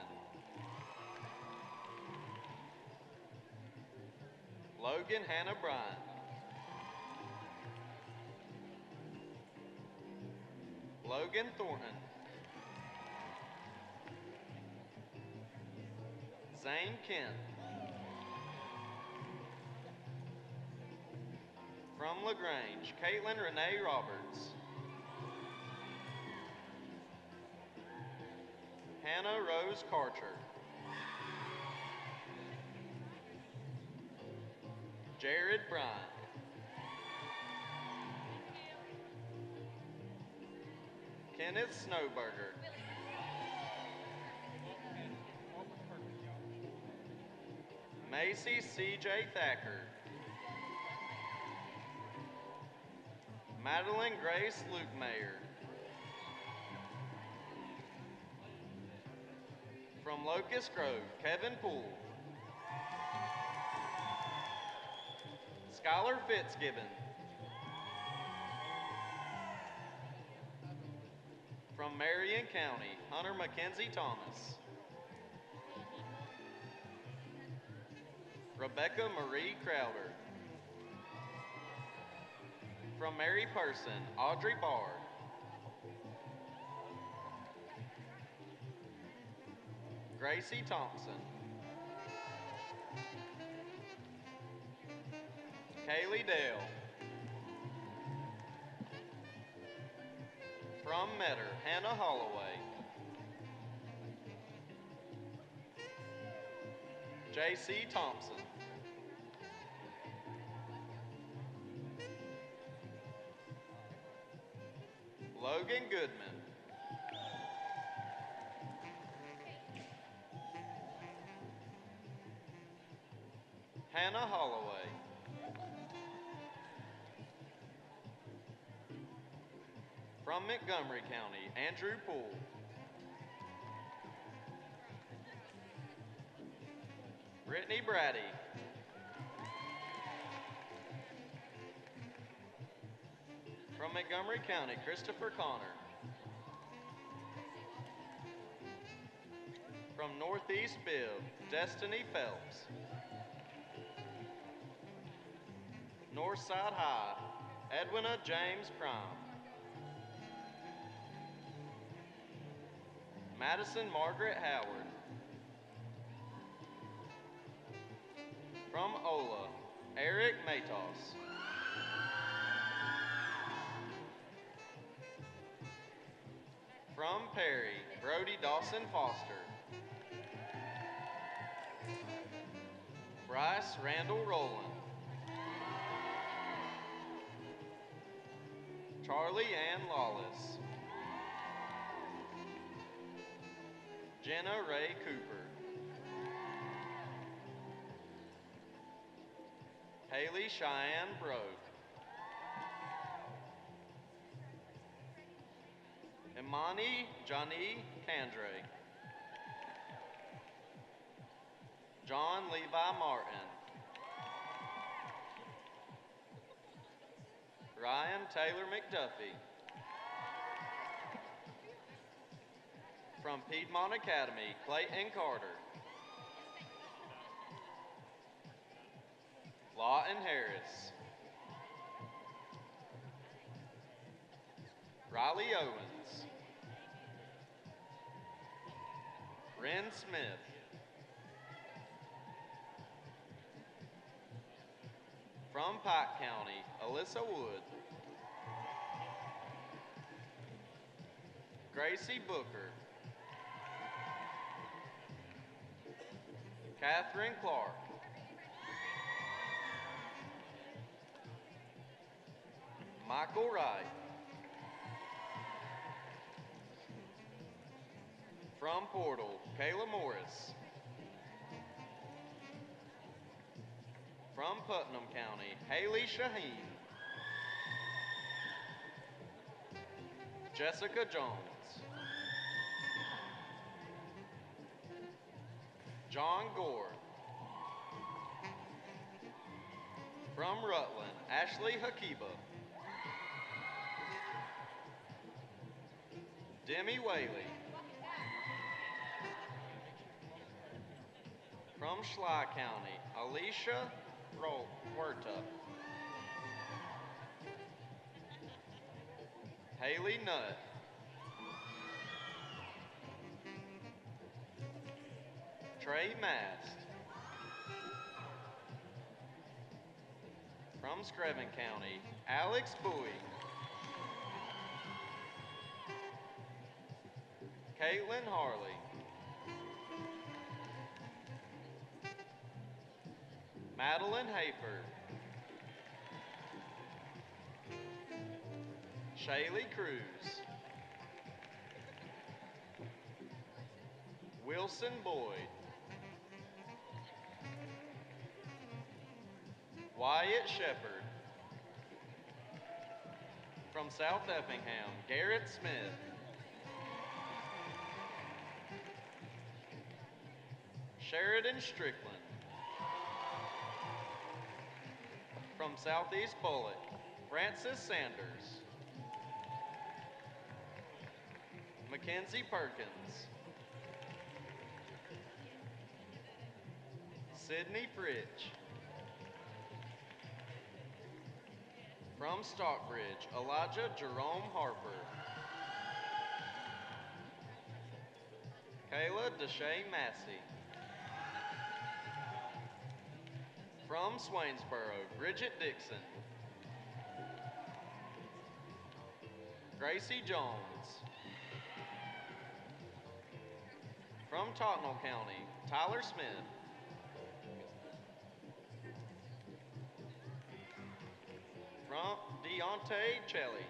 Logan Hannah Bryant. Logan Thornton. Zane Kent. From LaGrange, Caitlin Renee Roberts. Hannah Rose Karcher. Jared Bryant. Kenneth Snowberger. Macy C.J. Thacker. Madeline Grace Lukemeyer. From Locust Grove, Kevin Poole. Skylar Fitzgibbon. From Marion County, Hunter Mackenzie Thomas. Rebecca Marie Crowder. From Mary Person, Audrey Barr. Gracie Thompson. Kaylee Dale. From Metter, Hannah Holloway. J.C. Thompson. Logan Goodman. Hannah Holloway. From Montgomery County, Andrew Poole. Brittany Brady. From Montgomery County, Christopher Connor. From Northeast Bibb, Destiny Phelps. Northside High, Edwina James Prime. Madison Margaret Howard. From Ola, Eric Matos. From Perry, Brody Dawson Foster. Bryce Randall Rowland. Charlie Ann Lawless. Jenna Ray Cooper. Haley Cheyenne Broke. Imani Johnny Candre. John Levi Martin. Ryan Taylor McDuffie. From Piedmont Academy, Clayton Carter. Lawton Harris. Riley Owens. Ren Smith. From Pike County, Alyssa Wood. Gracie Booker. Catherine Clark. Michael Wright. From Portal, Kayla Morris. From Putnam County, Haley Shaheen. Jessica Jones. John Gore. From Rutland, Ashley Hakiba. Demi Whaley. From Schley County, Alicia Huerta. Haley Nutt. Trey Mast. From Screven County, Alex Bowie. Caitlin Harley. Madeline Hayford. Shaylee Cruz. Wilson Boyd. Wyatt Shepard. From South Effingham, Garrett Smith. Sheridan Strickland. From Southeast Bullitt, Francis Sanders. Mackenzie Perkins. Sydney Fritch. From Stockbridge, Elijah Jerome Harper. Kayla Deshae Massey. From Swainsboro, Bridget Dixon. Gracie Jones. From Tottenham County, Tyler Smith. From Deontay Chelly.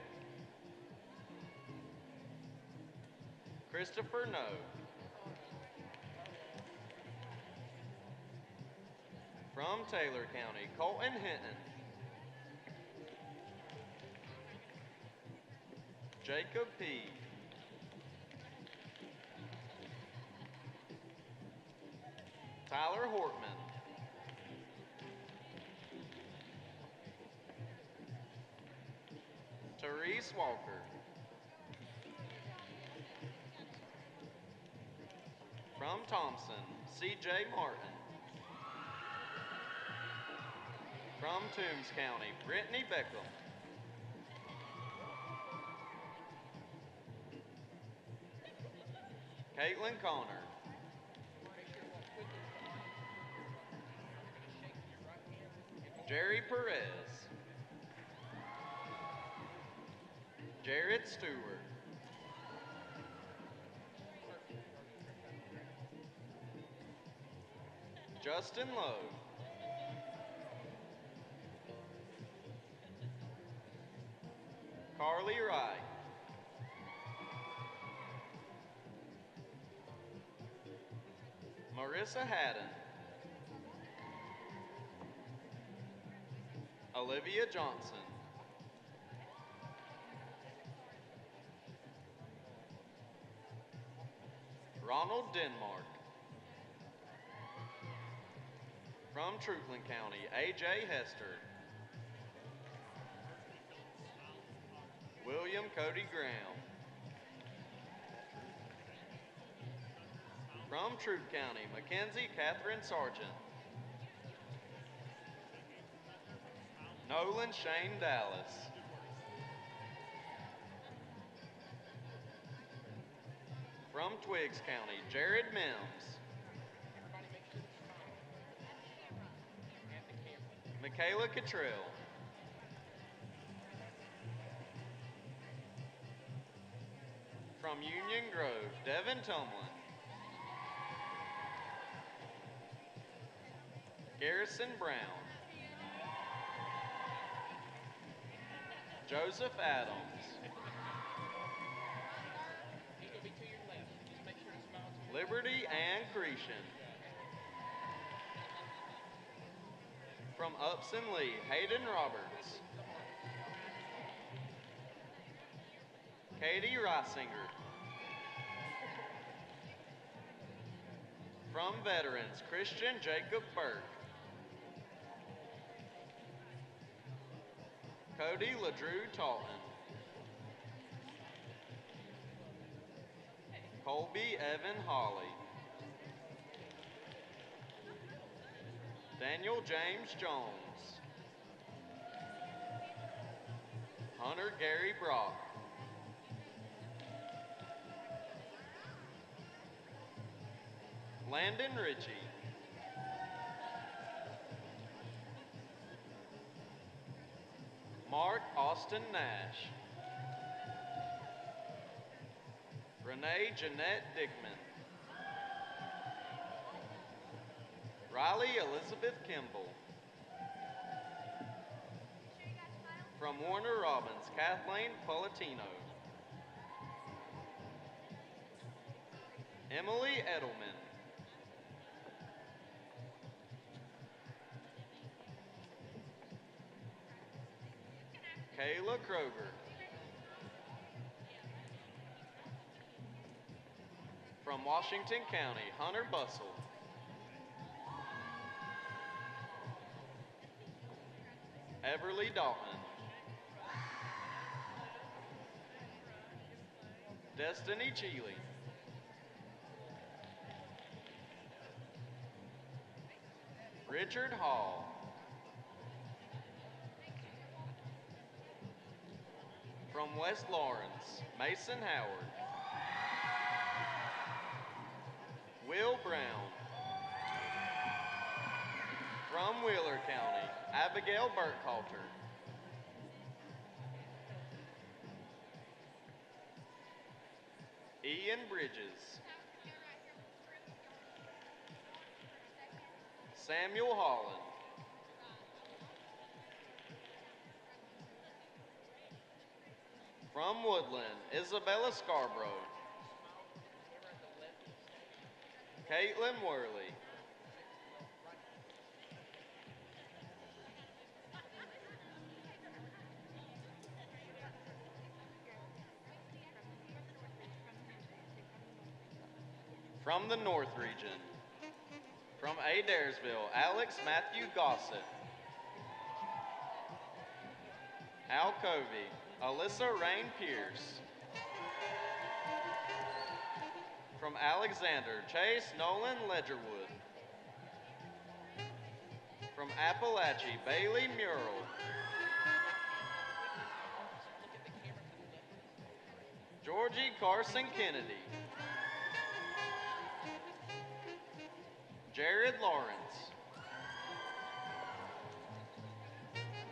Christopher No. From Taylor County, Colton Hinton. Jacob P. Tyler Hortman. Therese Walker. From Thompson, C.J. Martin. From Toombs County, Brittany Beckham. Caitlin Connor. Jerry Perez. Jared Stewart. Justin Lowe. Carly Wright. Marissa Haddon. Olivia Johnson. Ronald Denmark. From Truckland County, A.J. Hester. William Cody Graham. From Troup County, Mackenzie Catherine Sargent. Nolan Shane Dallas. From Twiggs County, Jared Mims. Michaela Cottrell. From Union Grove, Devin Tumlin. Garrison Brown. Joseph Adams. Liberty Ann Cretion. From Upson Lee, Hayden Roberts. Katie Reisinger. From Veterans, Christian Jacob Burke. Cody LaDrew Talton. Colby Evan Hawley. Daniel James Jones. Hunter Gary Brock. Landon Ritchie. Mark Austin Nash. Renee Jeanette Dickman. Riley Elizabeth Kimball. From Warner Robins, Kathleen Polatino. Emily Edelman. Kayla Kroger. From Washington County, Hunter Bussell. Everly Dalton. Destiny Cheeley. Richard Hall. From West Lawrence, Mason Howard. Will Brown. From Wheeler County, Abigail Burkhalter. Ian Bridges. Samuel Holland. From Woodland, Isabella Scarborough. Caitlin Worley. From the North Region, from Adairsville, Alex Matthew Gossett. Al Covey, Alyssa Rain Pierce. From Alexander, Chase Nolan Ledgerwood. From Appalachia, Bailey Murrell. Georgie Carson Kennedy. Jared Lawrence.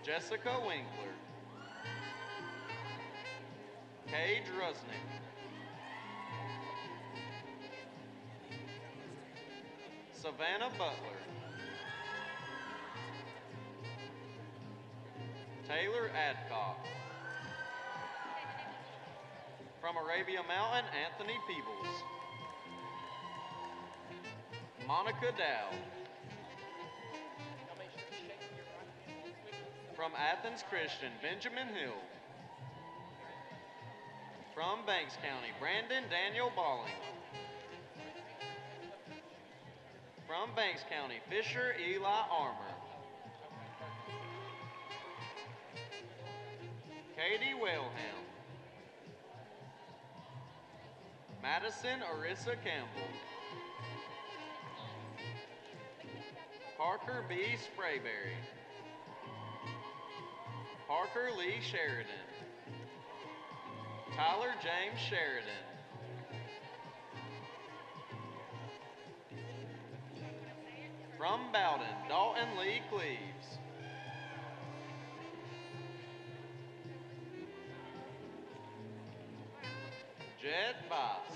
Jessica Winkler. Kay Drusnick. Savannah Butler. Taylor Adcock. From Arabia Mountain, Anthony Peebles. Monica Dow. From Athens Christian, Benjamin Hill. From Banks County, Brandon Daniel Balling. From Banks County, Fisher Eli Armour. Katie Wellham. Madison Arissa Campbell. Parker B. Sprayberry. Parker Lee Sheridan. Tyler James Sheridan. From Bowden, Dalton Lee Cleaves. Jed Boss.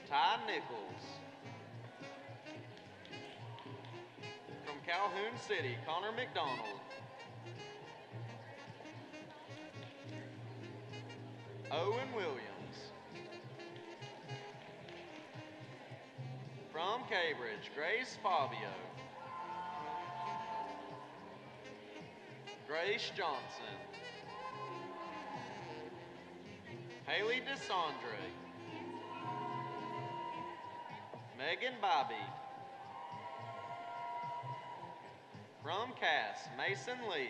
Ty Nichols. From Calhoun City, Connor McDonald. Owen Williams. From Cambridge, Grace Fabio. Grace Johnson. Haley DeSandre. Megan Bobby. From Cass, Mason Lee.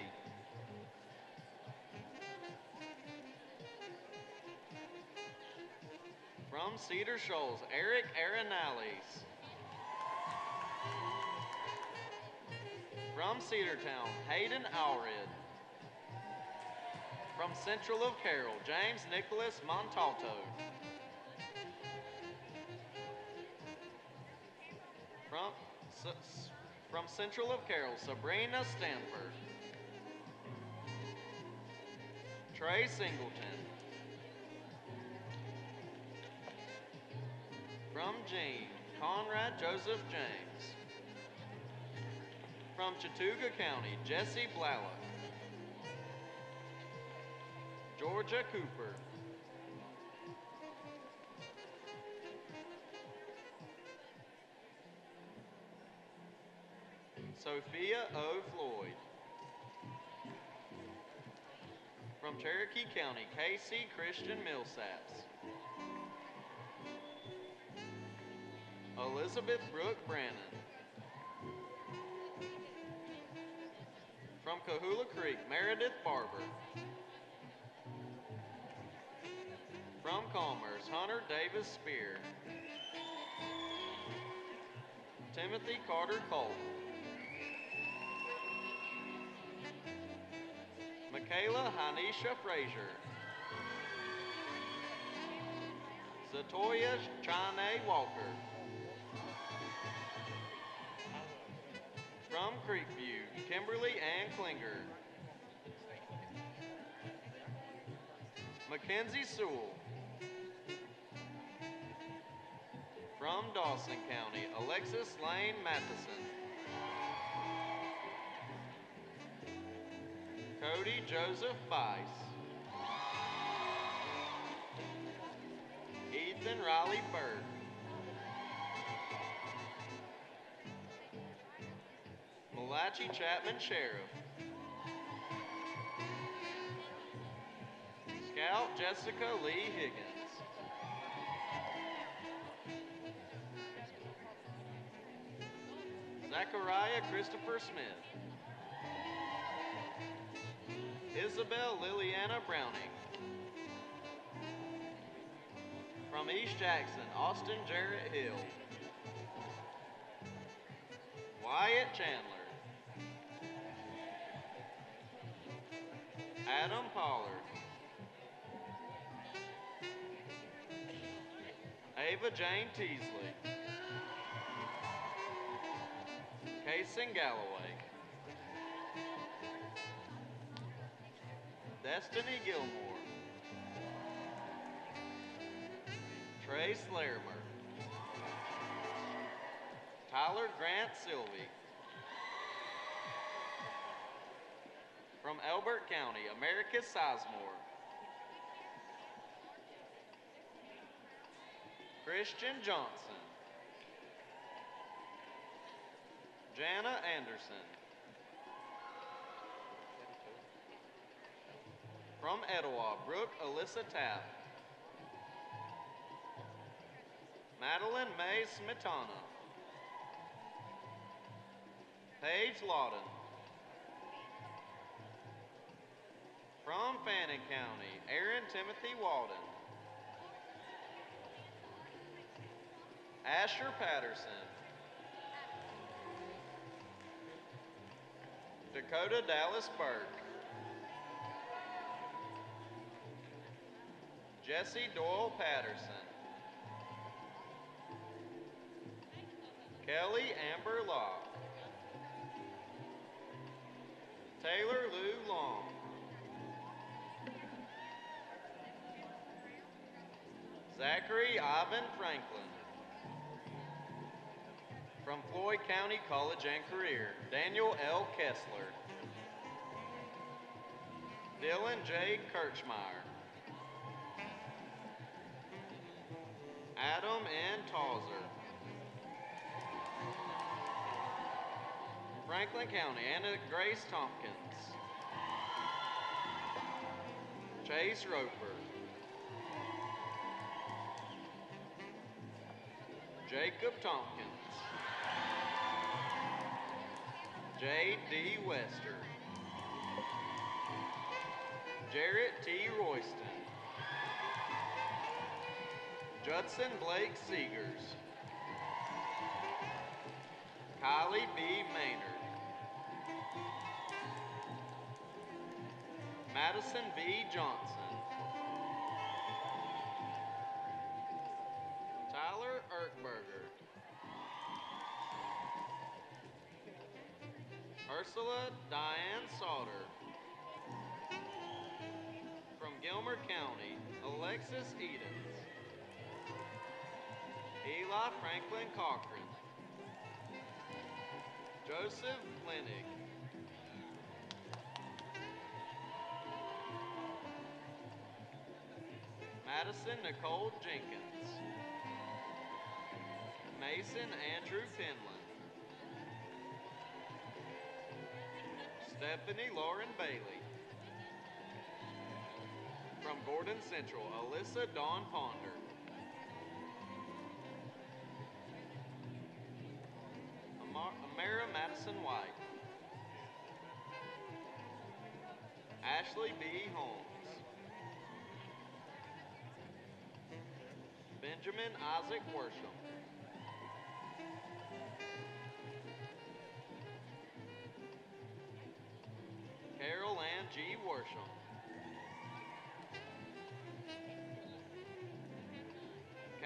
From Cedar Shoals, Eric Arenales. From Cedartown, Hayden Allred. From Central of Carroll, James Nicholas Montalto. From Central of Carroll, Sabrina Stanford. Trey Singleton. From Jean, Conrad Joseph James. From Chattooga County, Jesse Blalock. Georgia Cooper. Sophia O. Floyd. From Cherokee County, Casey Christian Millsaps. Elizabeth Brooke Brannon. From Kahula Creek, Meredith Barber. From Commerce, Hunter Davis Spear. Timothy Carter Cole. Michaela Hanisha Frazier. Zatoya Chane Walker. From Creekview, Kimberly Ann Klinger. Mackenzie Sewell. From Dawson County, Alexis Lane Matheson. Cody Joseph Bice. Ethan Riley Bird. Malachi Chapman Sheriff. Scout Jessica Lee Higgins. Zachariah Christopher Smith. Isabel Liliana Browning. From East Jackson, Austin Jarrett Hill. Wyatt Chandler. Adam Pollard. Ava Jane Teasley. Kaysen Galloway. Destiny Gilmore. Trace Larimer. Tyler Grant Sylvie. From Elbert County, Americus Sizemore. Christian Johnson. Jana Anderson. From Etowah, Brooke Alyssa Tapp. Madeline May Smetana. Paige Lawton. From Fannin County, Aaron Timothy Walden. Asher Patterson. Dakota Dallas Burke. Jesse Doyle Patterson. Kelly Amber Locke. Taylor Lou Long. Zachary Ivan Franklin. From Floyd County College and Career, Daniel L. Kessler. Dylan J. Kirchmeyer. Adam N. Tauser. Franklin County, Anna Grace Tompkins. Chase Roper. Jacob Tompkins. J.D. Wester. Jarrett T. Royston. Judson Blake Seegers. Kylie B. Maynard. Madison V. Johnson. Tyler Erkberger. Ursula Diane Sauter. From Gilmer County, Alexis Edens. Eli Franklin Cochran. Joseph Lenig. Madison Nicole Jenkins. Mason Andrew Finland. Stephanie Lauren Bailey. From Gordon Central, Alyssa Dawn Ponder. Amara Madison White. Ashley B. Holmes. Benjamin Isaac Worsham. Carol Ann G. Worsham.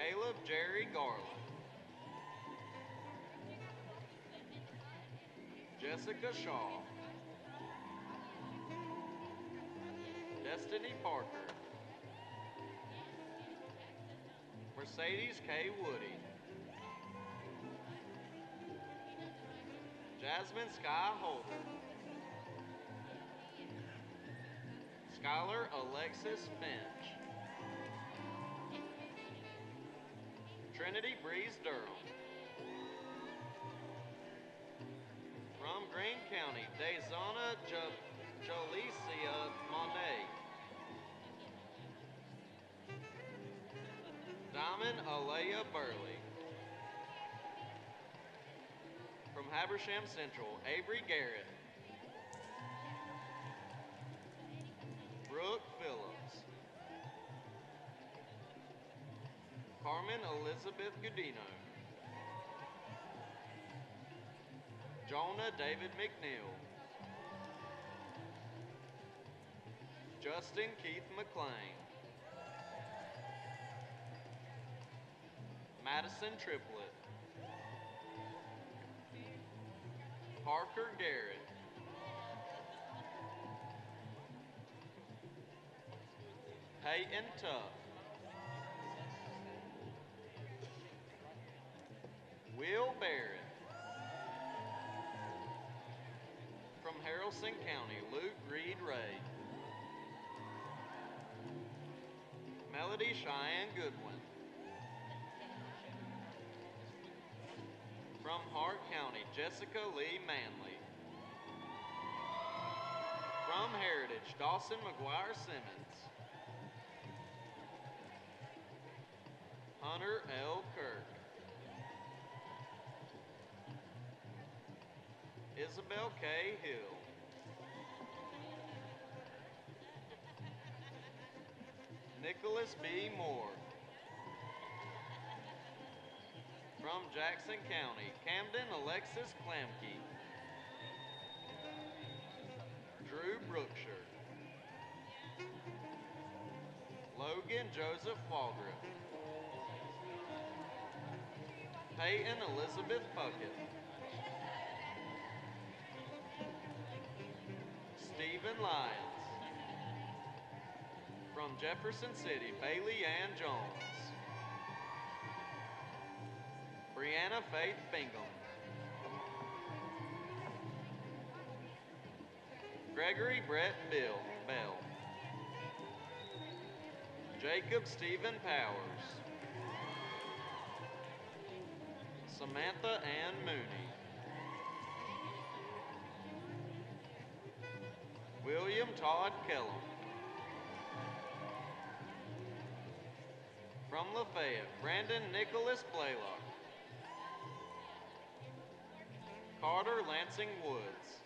Caleb Jerry Garland. Jessica Shaw. Destiny Parker. Mercedes K. Woody. Jasmine Sky Holder. Skylar Alexis Finch. Trinity Breeze Durham. From Greene County, Dayzona Jolicia Monet. Diamond Alea Burley. From Habersham Central, Avery Garrett. Brooke Phillips. Carmen Elizabeth Gudino. Jonah David McNeil. Justin Keith McLean. Madison Triplett. Parker Garrett. Peyton Tuck. Will Barrett. From Haralson County, Luke Reed Ray. Melody Cheyenne Goodwin. From Hart County, Jessica Lee Manley. From Heritage, Dawson McGuire Simmons. Hunter L. Kirk. Isabel K. Hill. Nicholas B. Moore. From Jackson County, Camden Alexis Klamke. Drew Brookshire. Logan Joseph Walgrove. Peyton Elizabeth Puckett. Stephen Lyons. From Jefferson City, Bailey Ann Jones. Brianna Faith Bingham. Gregory Brett Bell. Jacob Stephen Powers. Samantha Ann Mooney. William Todd Kellum. From Lafayette, Brandon Nicholas Blaylock. Carter Lansing Woods.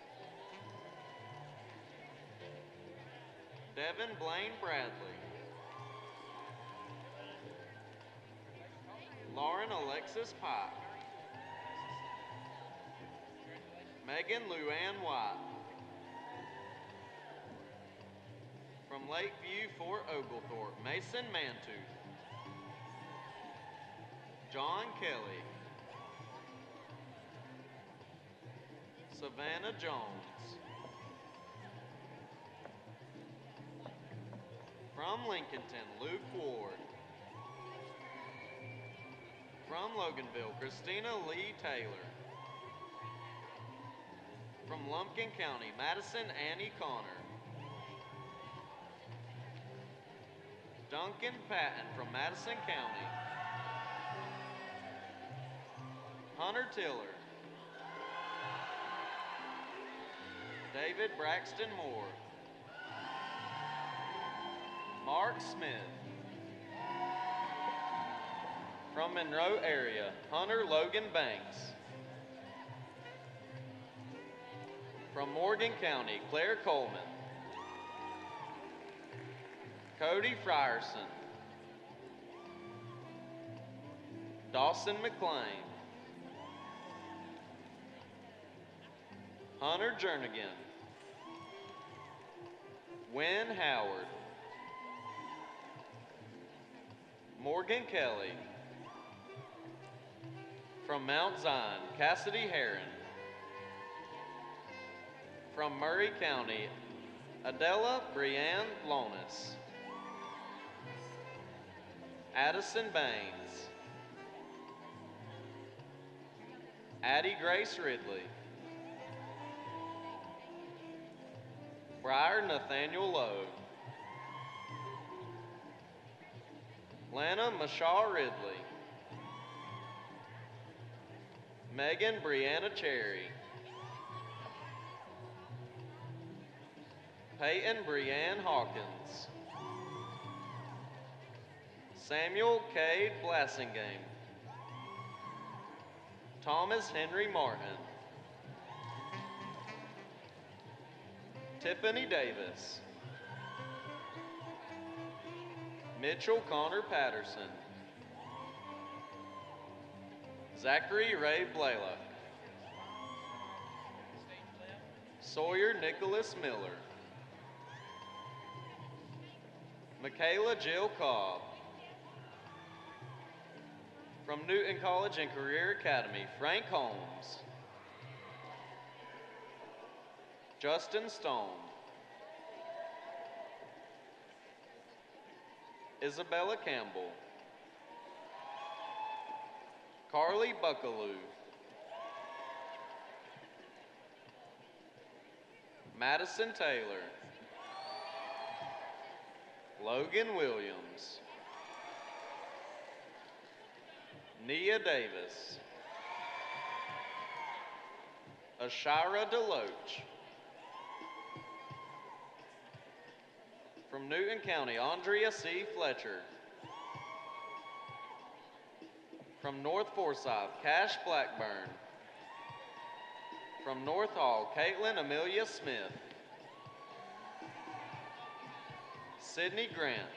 Devin Blaine Bradley. Lauren Alexis Pike. Megan Luann White. From Lakeview, Fort Oglethorpe, Mason Mantooth. John Kelly. Savannah Jones. From Lincolnton, Luke Ward. From Loganville, Christina Lee Taylor. From Lumpkin County, Madison Annie Connor. Duncan Patton from Madison County. Hunter Tiller. David Braxton Moore. Mark Smith. From Monroe area, Hunter Logan Banks. From Morgan County, Claire Coleman. Cody Frierson. Dawson McLean. Hunter Jernigan. Wynn Howard. Morgan Kelly. From Mount Zion, Cassidy Heron. From Murray County, Adela Brianne Lonis. Addison Baines. Addie Grace Ridley. Briar Nathaniel Lowe. Lana Mashaw Ridley. Megan Brianna Cherry. Peyton Brianne Hawkins. Samuel Cade Blassingame. Thomas Henry Martin. Tiffany Davis. Mitchell Connor Patterson. Zachary Ray Blaylock. Sawyer Nicholas Miller. Michaela Jill Cobb. From Newton College and Career Academy, Frank Holmes. Justin Stone. Isabella Campbell. Carly Buckaloo. Madison Taylor. Logan Williams. Nia Davis. Ashira Deloach. From Newton County, Andrea C. Fletcher. From North Forsyth, Cash Blackburn. From North Hall, Caitlin Amelia Smith. Sydney Grant.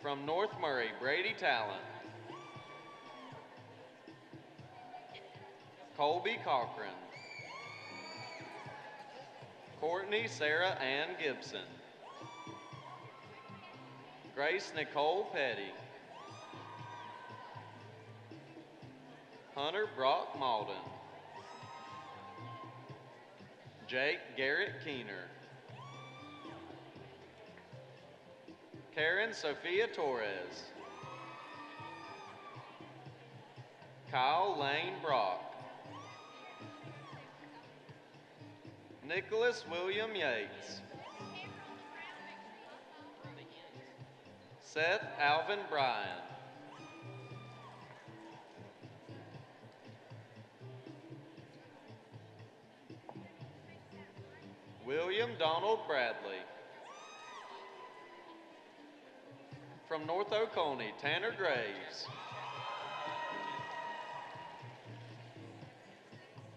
From North Murray, Brady Talent. Colby Cochran. Courtney Sarah Ann Gibson. Grace Nicole Petty. Hunter Brock Malden. Jake Garrett Keener. Karen Sophia Torres. Kyle Lane Brock. Nicholas William Yates. Seth Alvin Bryan. William Donald Bradley. From North Oconee, Tanner Graves.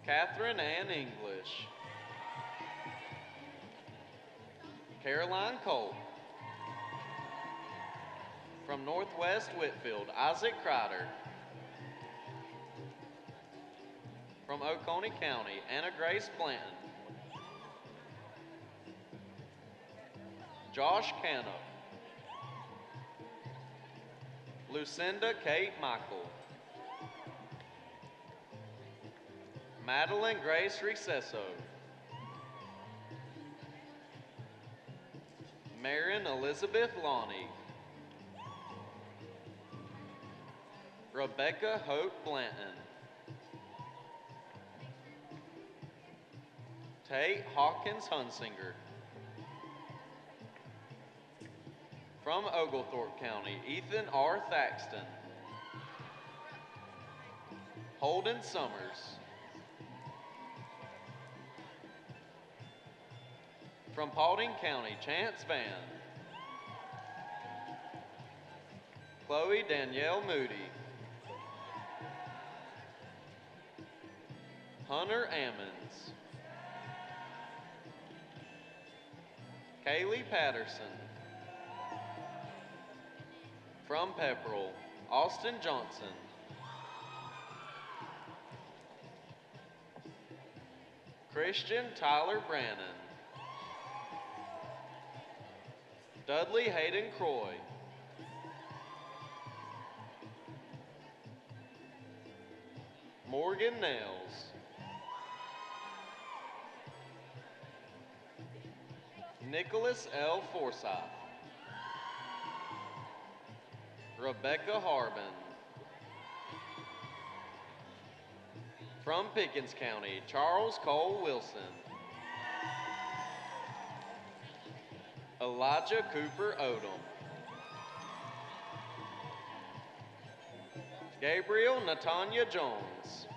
Catherine Ann English. Caroline Colt. From Northwest Whitfield, Isaac Crider. From Oconee County, Anna Grace Blanton. Josh Canup. Lucinda Kate Michael. Madeline Grace Recesso. Marion Elizabeth Lonnie. Rebecca Hope Blanton. Tate Hawkins Hunsinger. From Oglethorpe County, Ethan R. Thaxton. Holden Summers. From Paulding County, Chance Van. Chloe Danielle Moody. Hunter Ammons. Kaylee Patterson. From Pepperell, Austin Johnson. Christian Tyler Brannon. Dudley Hayden Croy. Morgan Nails. Nicholas L. Forsyth. Rebecca Harbin. From Pickens County, Charles Cole Wilson. Elijah Cooper Odom. Gabriel Natanya Jones.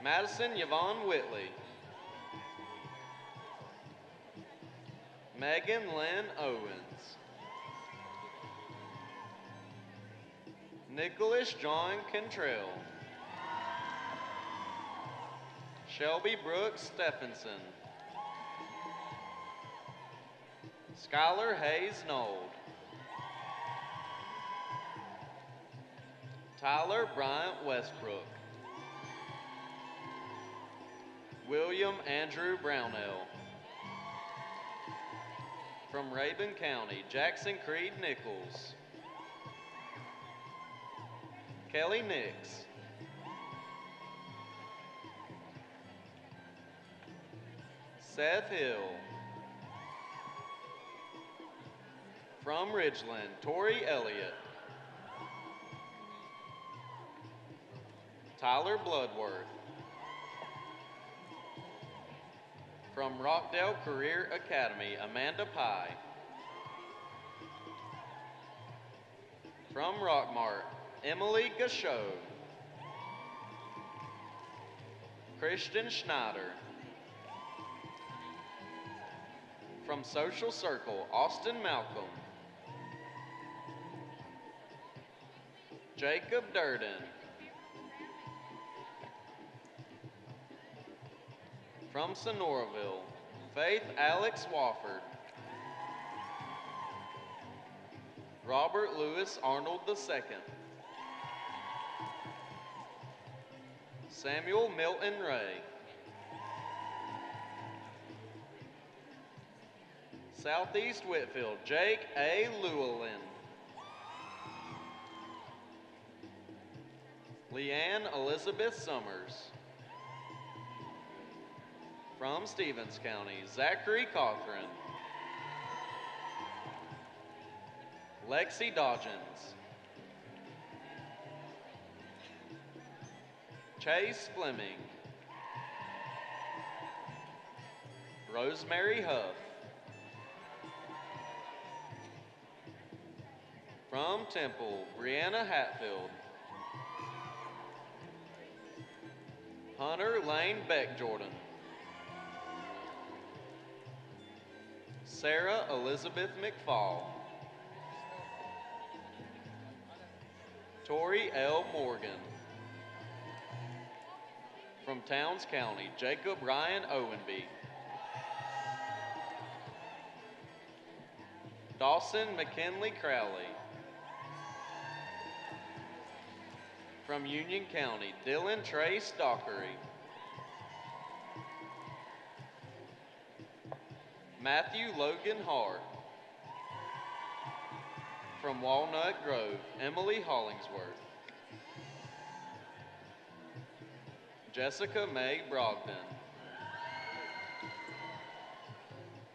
Madison Yvonne Whitley. Megan Lynn Owens. Nicholas John Cantrell. Shelby Brooks Stephenson. Skylar Hayes Nold. Tyler Bryant Westbrook. William Andrew Brownell. From Rabun County, Jackson Creed Nichols. Kelly Nix. Seth Hill. From Ridgeland, Tori Elliott. Tyler Bloodworth. From Rockdale Career Academy, Amanda Pye. From Rockmart, Emily Gachot. Christian Schneider. From Social Circle, Austin Malcolm. Jacob Durden. From Sonoraville, Faith Alex Wofford. Robert Lewis Arnold II. Samuel Milton Ray. Southeast Whitfield, Jake A. Llewellyn. Leanne Elizabeth Summers. From Stevens County, Zachary Cochran. Lexi Dodgens. Chase Fleming. Rosemary Huff. From Temple, Brianna Hatfield. Hunter Lane Beck Jordan. Sarah Elizabeth McFall. Tori L. Morgan. From Towns County, Jacob Ryan Owenby. Dawson McKinley Crowley. From Union County, Dylan Trace Dockery. Matthew Logan Hart. From Walnut Grove, Emily Hollingsworth. Jessica May Brogdon.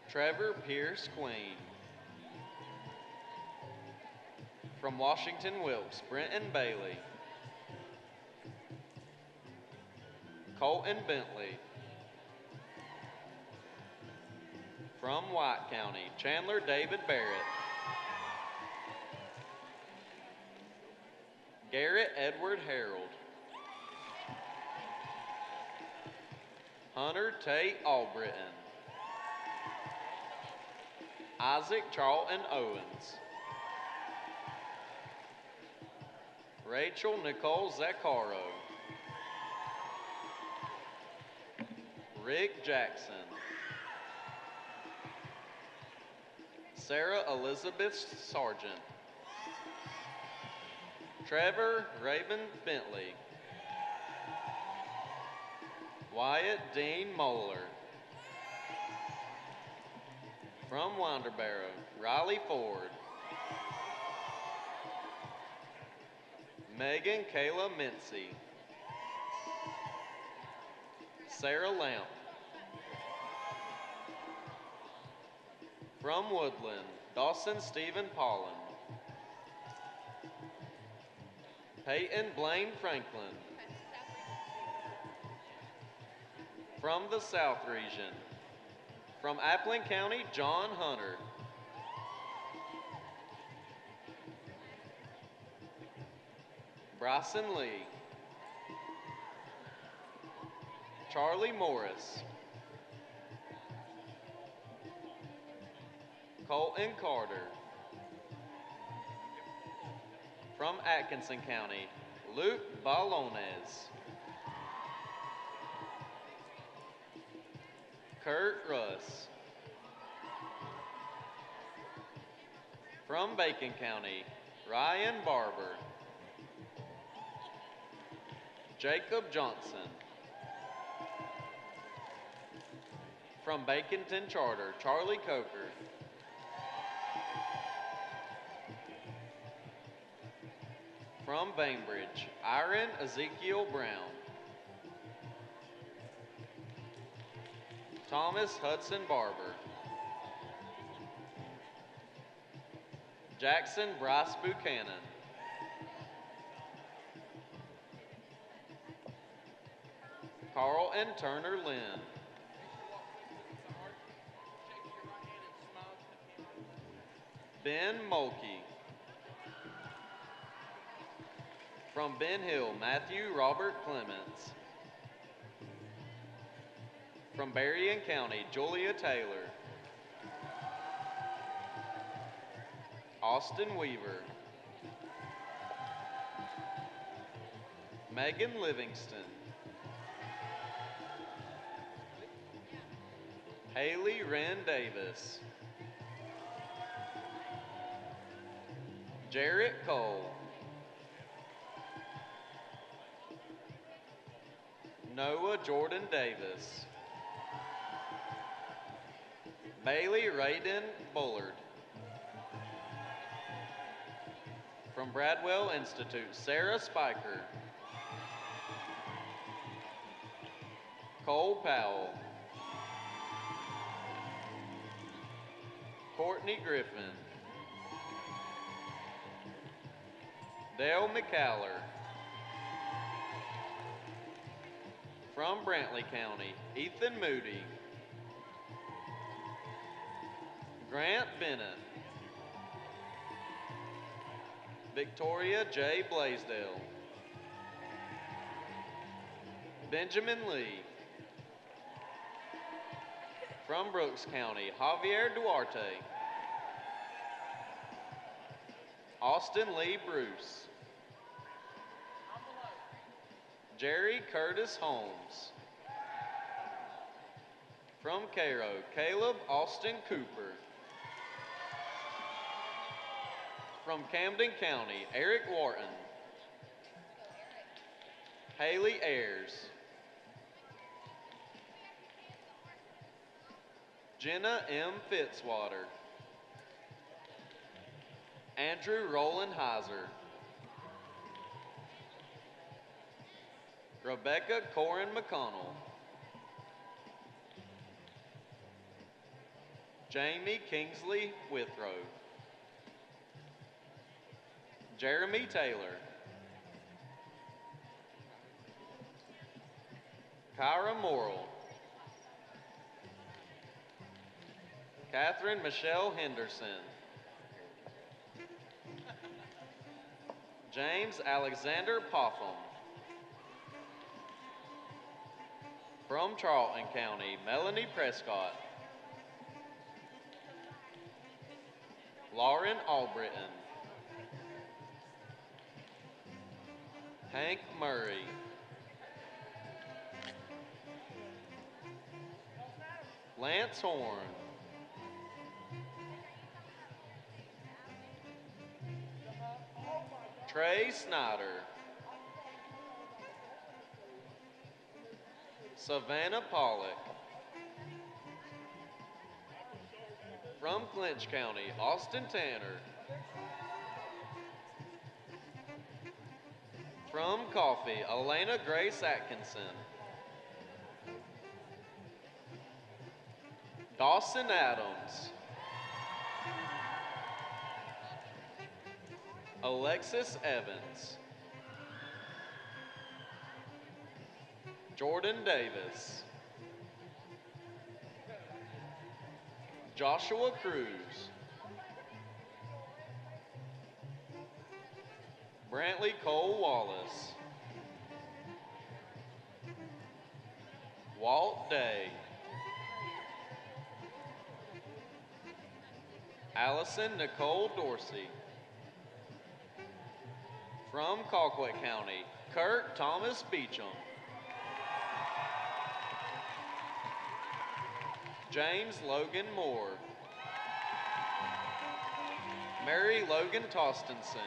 Trevor Pierce Queen. From Washington Wilkes, Brenton Bailey. Colton Bentley. From White County, Chandler David Barrett. Garrett Edward Harold. Hunter Tate Albritton. Isaac Charlton Owens. Rachel Nicole Zaccaro. Rick Jackson. Sarah Elizabeth Sargent. Trevor Raven Bentley. Wyatt Dean Moeller. From Winterboro, Riley Ford. Megan Kayla Mincy. Sarah Lamp. From Woodland, Dawson Stephen Pollen. Peyton Blaine Franklin. From the South Region, from Appling County, John Hunter. Bryson Lee. Charlie Morris. Colton Carter. From Atkinson County, Luke Balones. Kurt Russ. From Bacon County, Ryan Barber. Jacob Johnson. From Baconton Charter, Charlie Coker. From Bainbridge, Iron Ezekiel Brown. Thomas Hudson Barber. Jackson Bryce Buchanan. Carlton Turner Lynn. Ben Mulkey. From Ben Hill, Matthew Robert Clements. From Berrien County, Julia Taylor. Austin Weaver. Megan Livingston. Haley Wren Davis. Jarrett Cole. Noah Jordan Davis. Bailey Raiden Bullard. From Bradwell Institute, Sarah Spiker. Cole Powell. Courtney Griffin. Dale McCallar. From Brantley County, Ethan Moody. Grant Bennett. Victoria J. Blaisdell. Benjamin Lee. From Brooks County, Javier Duarte. Austin Lee Bruce. Jerry Curtis Holmes. From Cairo, Caleb Austin Cooper. From Camden County, Eric Wharton. Haley Ayers. Jenna M. Fitzwater. Andrew Roland Heiser. Rebecca Corin McConnell. Jamie Kingsley Withrow. Jeremy Taylor. Kyra Morrill. Catherine Michelle Henderson. James Alexander Popham. From Charlton County, Melanie Prescott. Lauren Albritton. Hank Murray. Lance Horn. Trey Snyder. Savannah Pollock. From Clinch County, Austin Tanner. From Coffee, Elena Grace Atkinson. Dawson Adams. Alexis Evans. Jordan Davis. Joshua Cruz. Brantley Cole Wallace. Walt Day. Allison Nicole Dorsey. From Colquitt County, Kirk Thomas Beecham. James Logan Moore. Mary Logan Tostenson.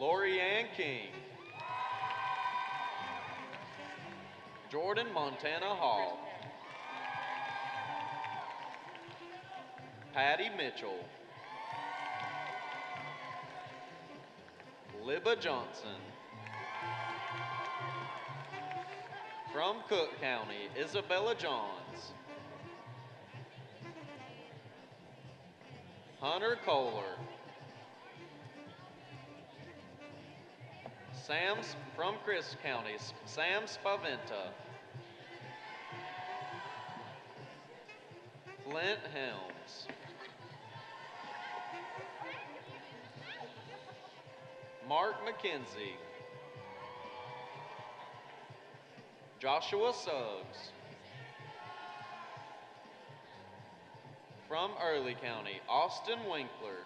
Lori Ann King. Jordan Montana Hall. Patty Mitchell. Libba Johnson. From Cook County, Isabella Johns. Hunter Kohler. From Chris County, Sam Spaventa. Flint Helms. Mark McKenzie. Joshua Suggs. From Early County, Austin Winkler.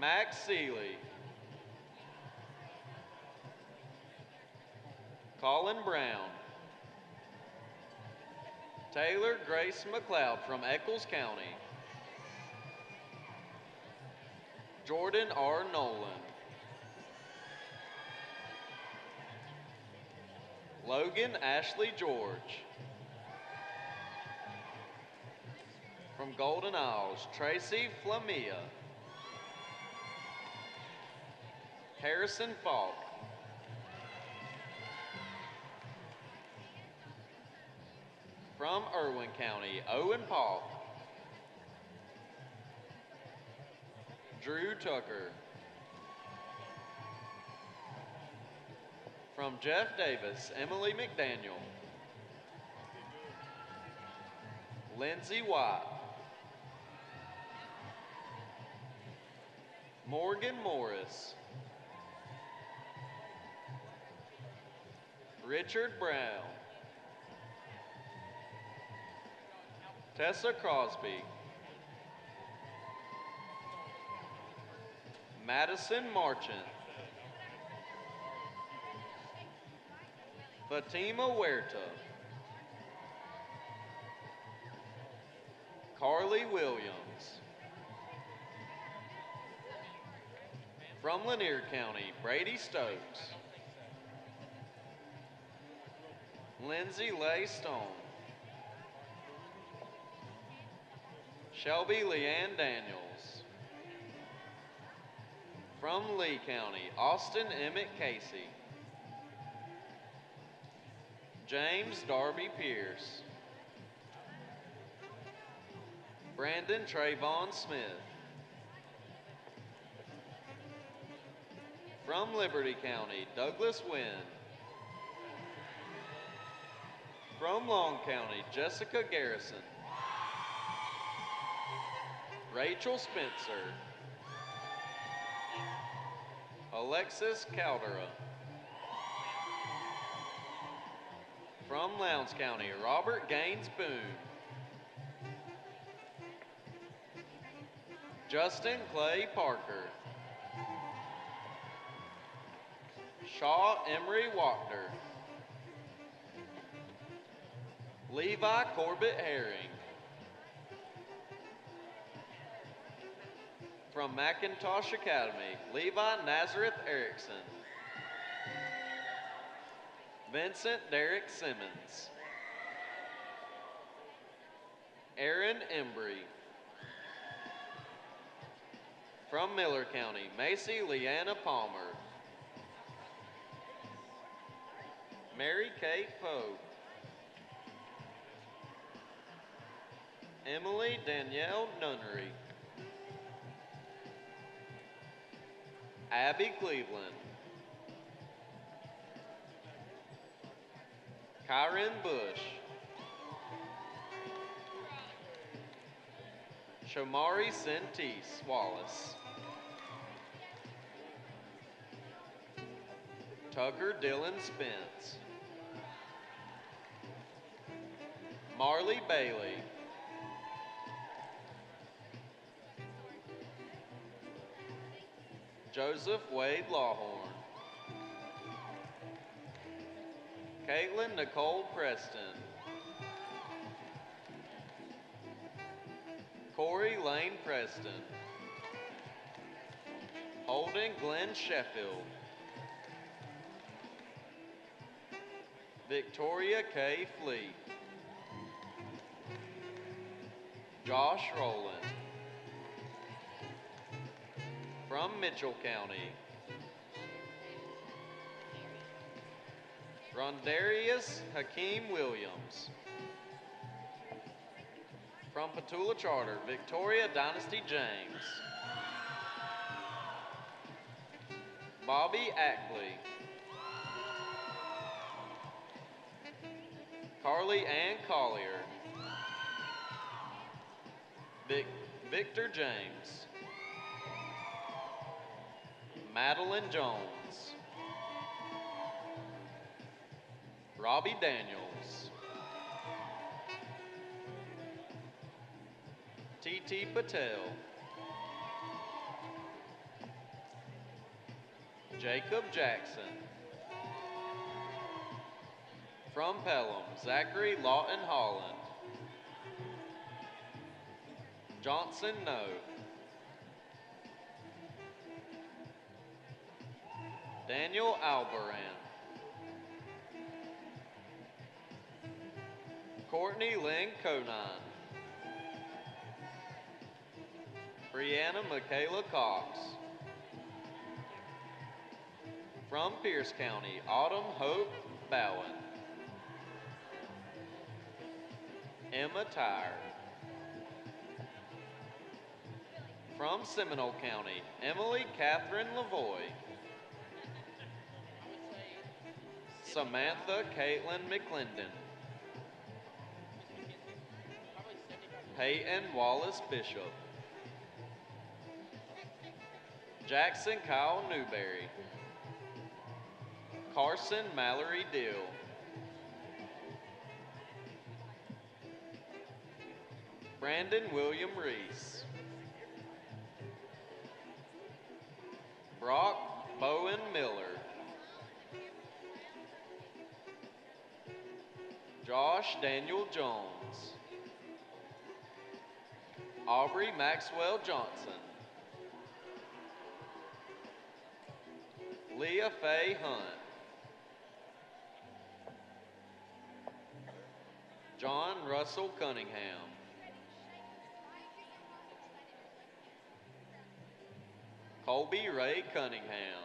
Max Seeley. Colin Brown. Taylor Grace McLeod from Eccles County. Jordan R. Nolan. Logan Ashley George. From Golden Isles, Tracy Flamia. Harrison Falk. From Irwin County, Owen Paul. Drew Tucker. From Jeff Davis, Emily McDaniel. Lindsay White. Morgan Morris. Richard Brown. Tessa Crosby. Madison Marchant. Fatima Huerta. Carly Williams. From Lanier County, Brady Stokes. Lindsay Leigh Stone. Shelby Leanne Daniels. From Lee County, Austin Emmett Casey. James Darby Pierce. Brandon Trayvon Smith. From Liberty County, Douglas Wynn. From Long County, Jessica Garrison. Rachel Spencer. Alexis Caldera. From Lowndes County, Robert Gaines Boone. Justin Clay Parker. Shaw Emery Wachter. Levi Corbett Herring. From McIntosh Academy, Levi Nazareth Erickson. Vincent Derek Simmons. Aaron Embry. From Miller County, Macy Leanna Palmer. Mary Kate Pope. Emily Danielle Nunnery. Abby Cleveland. Kyron Bush. Shomari Sentis Wallace. Tucker Dylan Spence. Marley Bailey. Joseph Wade Lawhorn. Caitlin Nicole Preston. Corey Lane Preston. Holden Glenn Sheffield. Victoria K. Fleet. Josh Rowland. From Mitchell County, Rondarius Hakeem Williams. From Petula Charter, Victoria Dynasty James. Bobby Ackley. Carly Ann Collier. Victor James. Madeline Jones. Robbie Daniels. T.T. Patel. Jacob Jackson. From Pelham, Zachary Lawton Holland. Johnson No. Daniel Albaran. Courtney Lynn Conan. Brianna Michaela Cox. From Pierce County, Autumn Hope Bowen. Emma Tyre. From Seminole County, Emily Catherine Lavoie. Samantha Caitlin McClendon. Peyton Wallace Bishop. Jackson Kyle Newberry. Carson Mallory Dill. Brandon William Reese. Brock Bowen Miller. Josh Daniel Jones. Aubrey Maxwell Johnson. Leah Faye Hunt. John Russell Cunningham. Colby Ray Cunningham.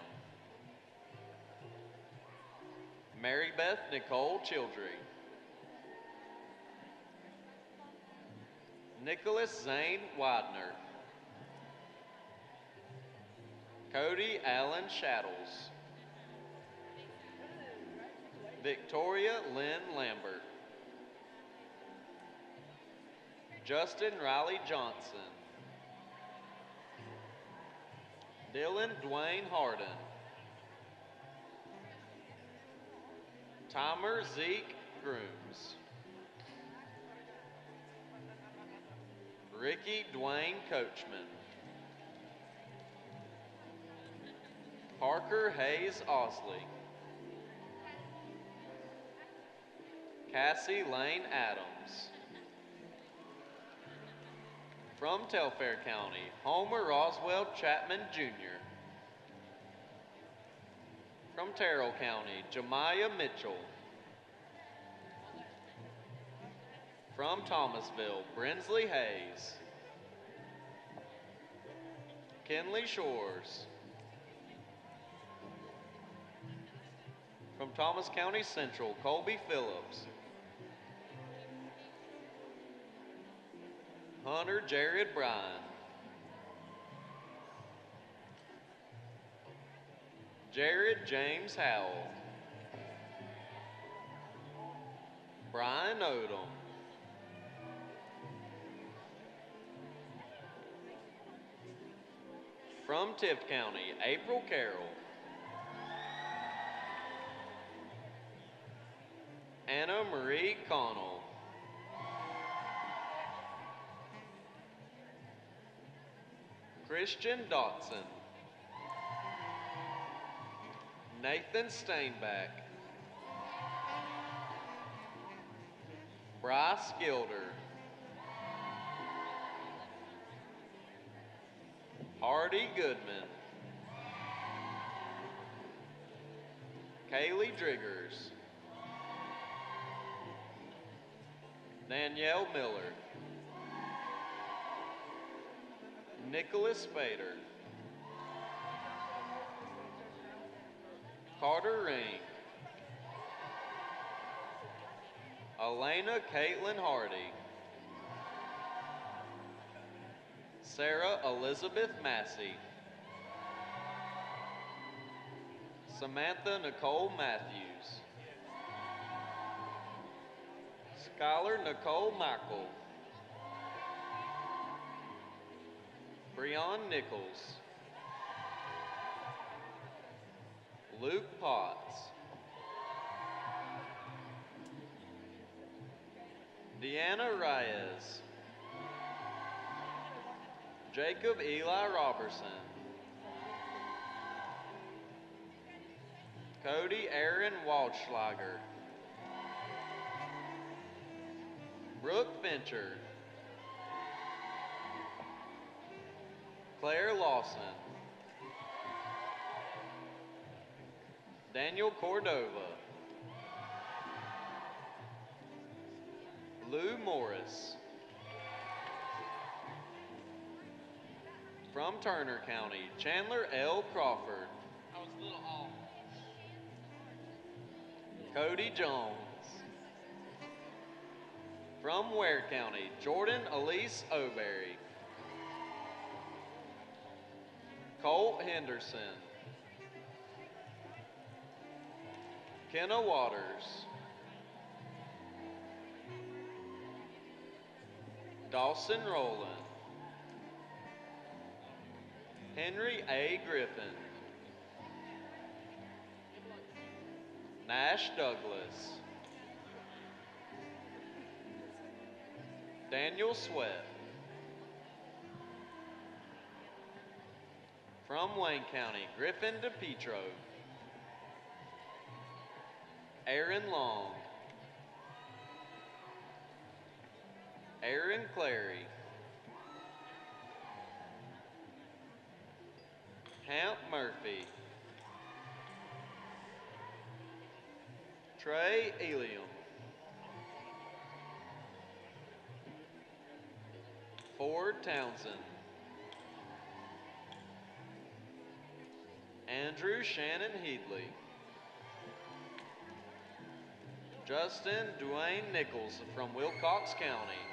Mary Beth Nicole Childry. Nicholas Zane Widener. Cody Allen Shaddles. Victoria Lynn Lambert. Justin Riley Johnson. Dylan Dwayne Harden. Timer Zeke Grooms. Ricky Dwayne Coachman. Parker Hayes Osley. Cassie Lane Adams. From Telfair County, Homer Roswell Chapman Jr. From Terrell County, Jemiah Mitchell. From From Thomasville, Brinsley Hayes. Kenley Shores. From Thomas County Central, Colby Phillips. Hunter Jared Bryan. Jared James Howell. Brian Odom. From Tift County, April Carroll. Anna Marie Connell. Christian Dotson. Nathan Steinbach. Bryce Gilder. Hardy Goodman. Kaylee Driggers. Danielle Miller. Nicholas Spader. Carter Ring. Elena Caitlin Hardy. Sarah Elizabeth Massey. Samantha Nicole Matthews. Skylar Nicole Michael. Breon Nichols. Luke Potts. Deanna Reyes. Jacob Eli Robertson. Cody Aaron Waldschlager. Brooke Fincher. Claire Lawson. Daniel Cordova. Lou Morris. From Turner County, Chandler L. Crawford. I was a little off. Cody Jones. From Ware County, Jordan Elise O'Berry. Colt Henderson. Kenna Waters. Dawson Rowland. Henry A. Griffin. Nash Douglas. Daniel Sweat. From Wayne County, Griffin DePietro. Aaron Long. Aaron Clary. Hamp Murphy. Trey Eliam. Ford Townsend. Andrew Shannon Headley. Justin Dwayne Nichols from Wilcox County.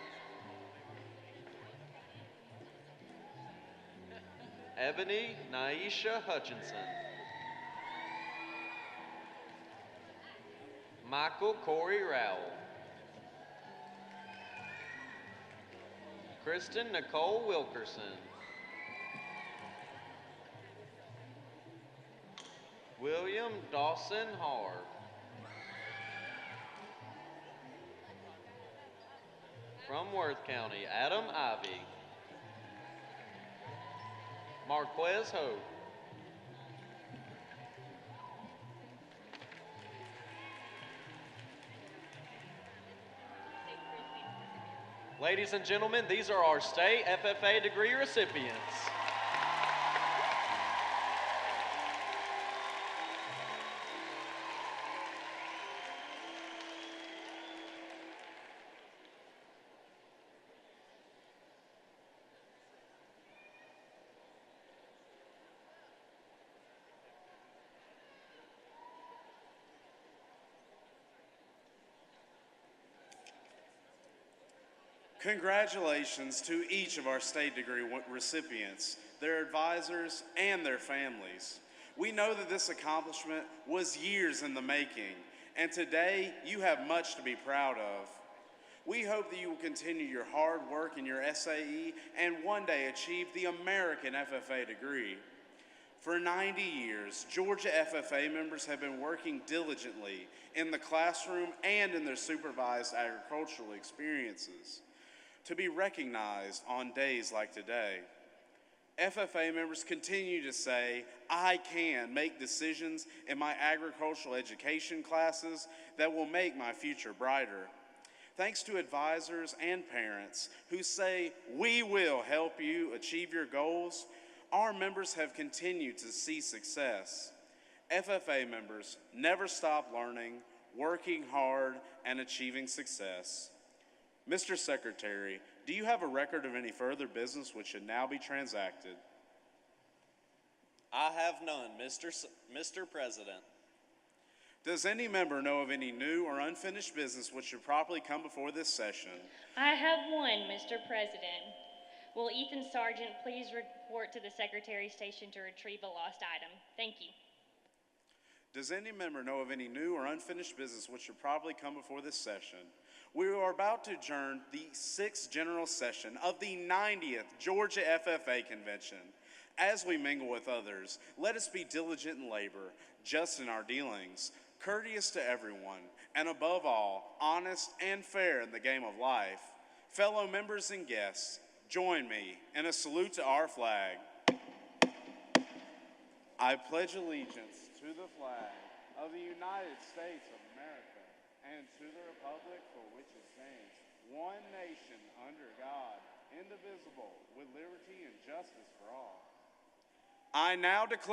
Ebony Naisha Hutchinson. Michael Corey Rowell. Kristen Nicole Wilkerson. William Dawson Harr. From Worth County, Adam Ivy. Marquez Hope. Ladies and gentlemen, these are our State FFA degree recipients. Congratulations to each of our state degree recipients, their advisors, and their families. We know that this accomplishment was years in the making, and today you have much to be proud of. We hope that you will continue your hard work in your SAE and one day achieve the American FFA degree. For 90 years, Georgia FFA members have been working diligently in the classroom and in their supervised agricultural experiences to be recognized on days like today. FFA members continue to say, I can make decisions in my agricultural education classes that will make my future brighter. Thanks to advisors and parents who say, we will help you achieve your goals, our members have continued to see success. FFA members never stop learning, working hard, and achieving success. Mr. Secretary, do you have a record of any further business which should now be transacted? I have none, Mr. President. Does any member know of any new or unfinished business which should properly come before this session? I have one, Mr. President. Will Ethan Sargent please report to the Secretary Station to retrieve a lost item? Thank you. Does any member know of any new or unfinished business which should properly come before this session? We are about to adjourn the 6th General Session of the 90th Georgia FFA Convention. As we mingle with others, let us be diligent in labor, just in our dealings, courteous to everyone, and above all, honest and fair in the game of life. Fellow members and guests, join me in a salute to our flag. I pledge allegiance to the flag of the United States of America and to the republic for which it stands, one nation under God, indivisible, with liberty and justice for all. I now declare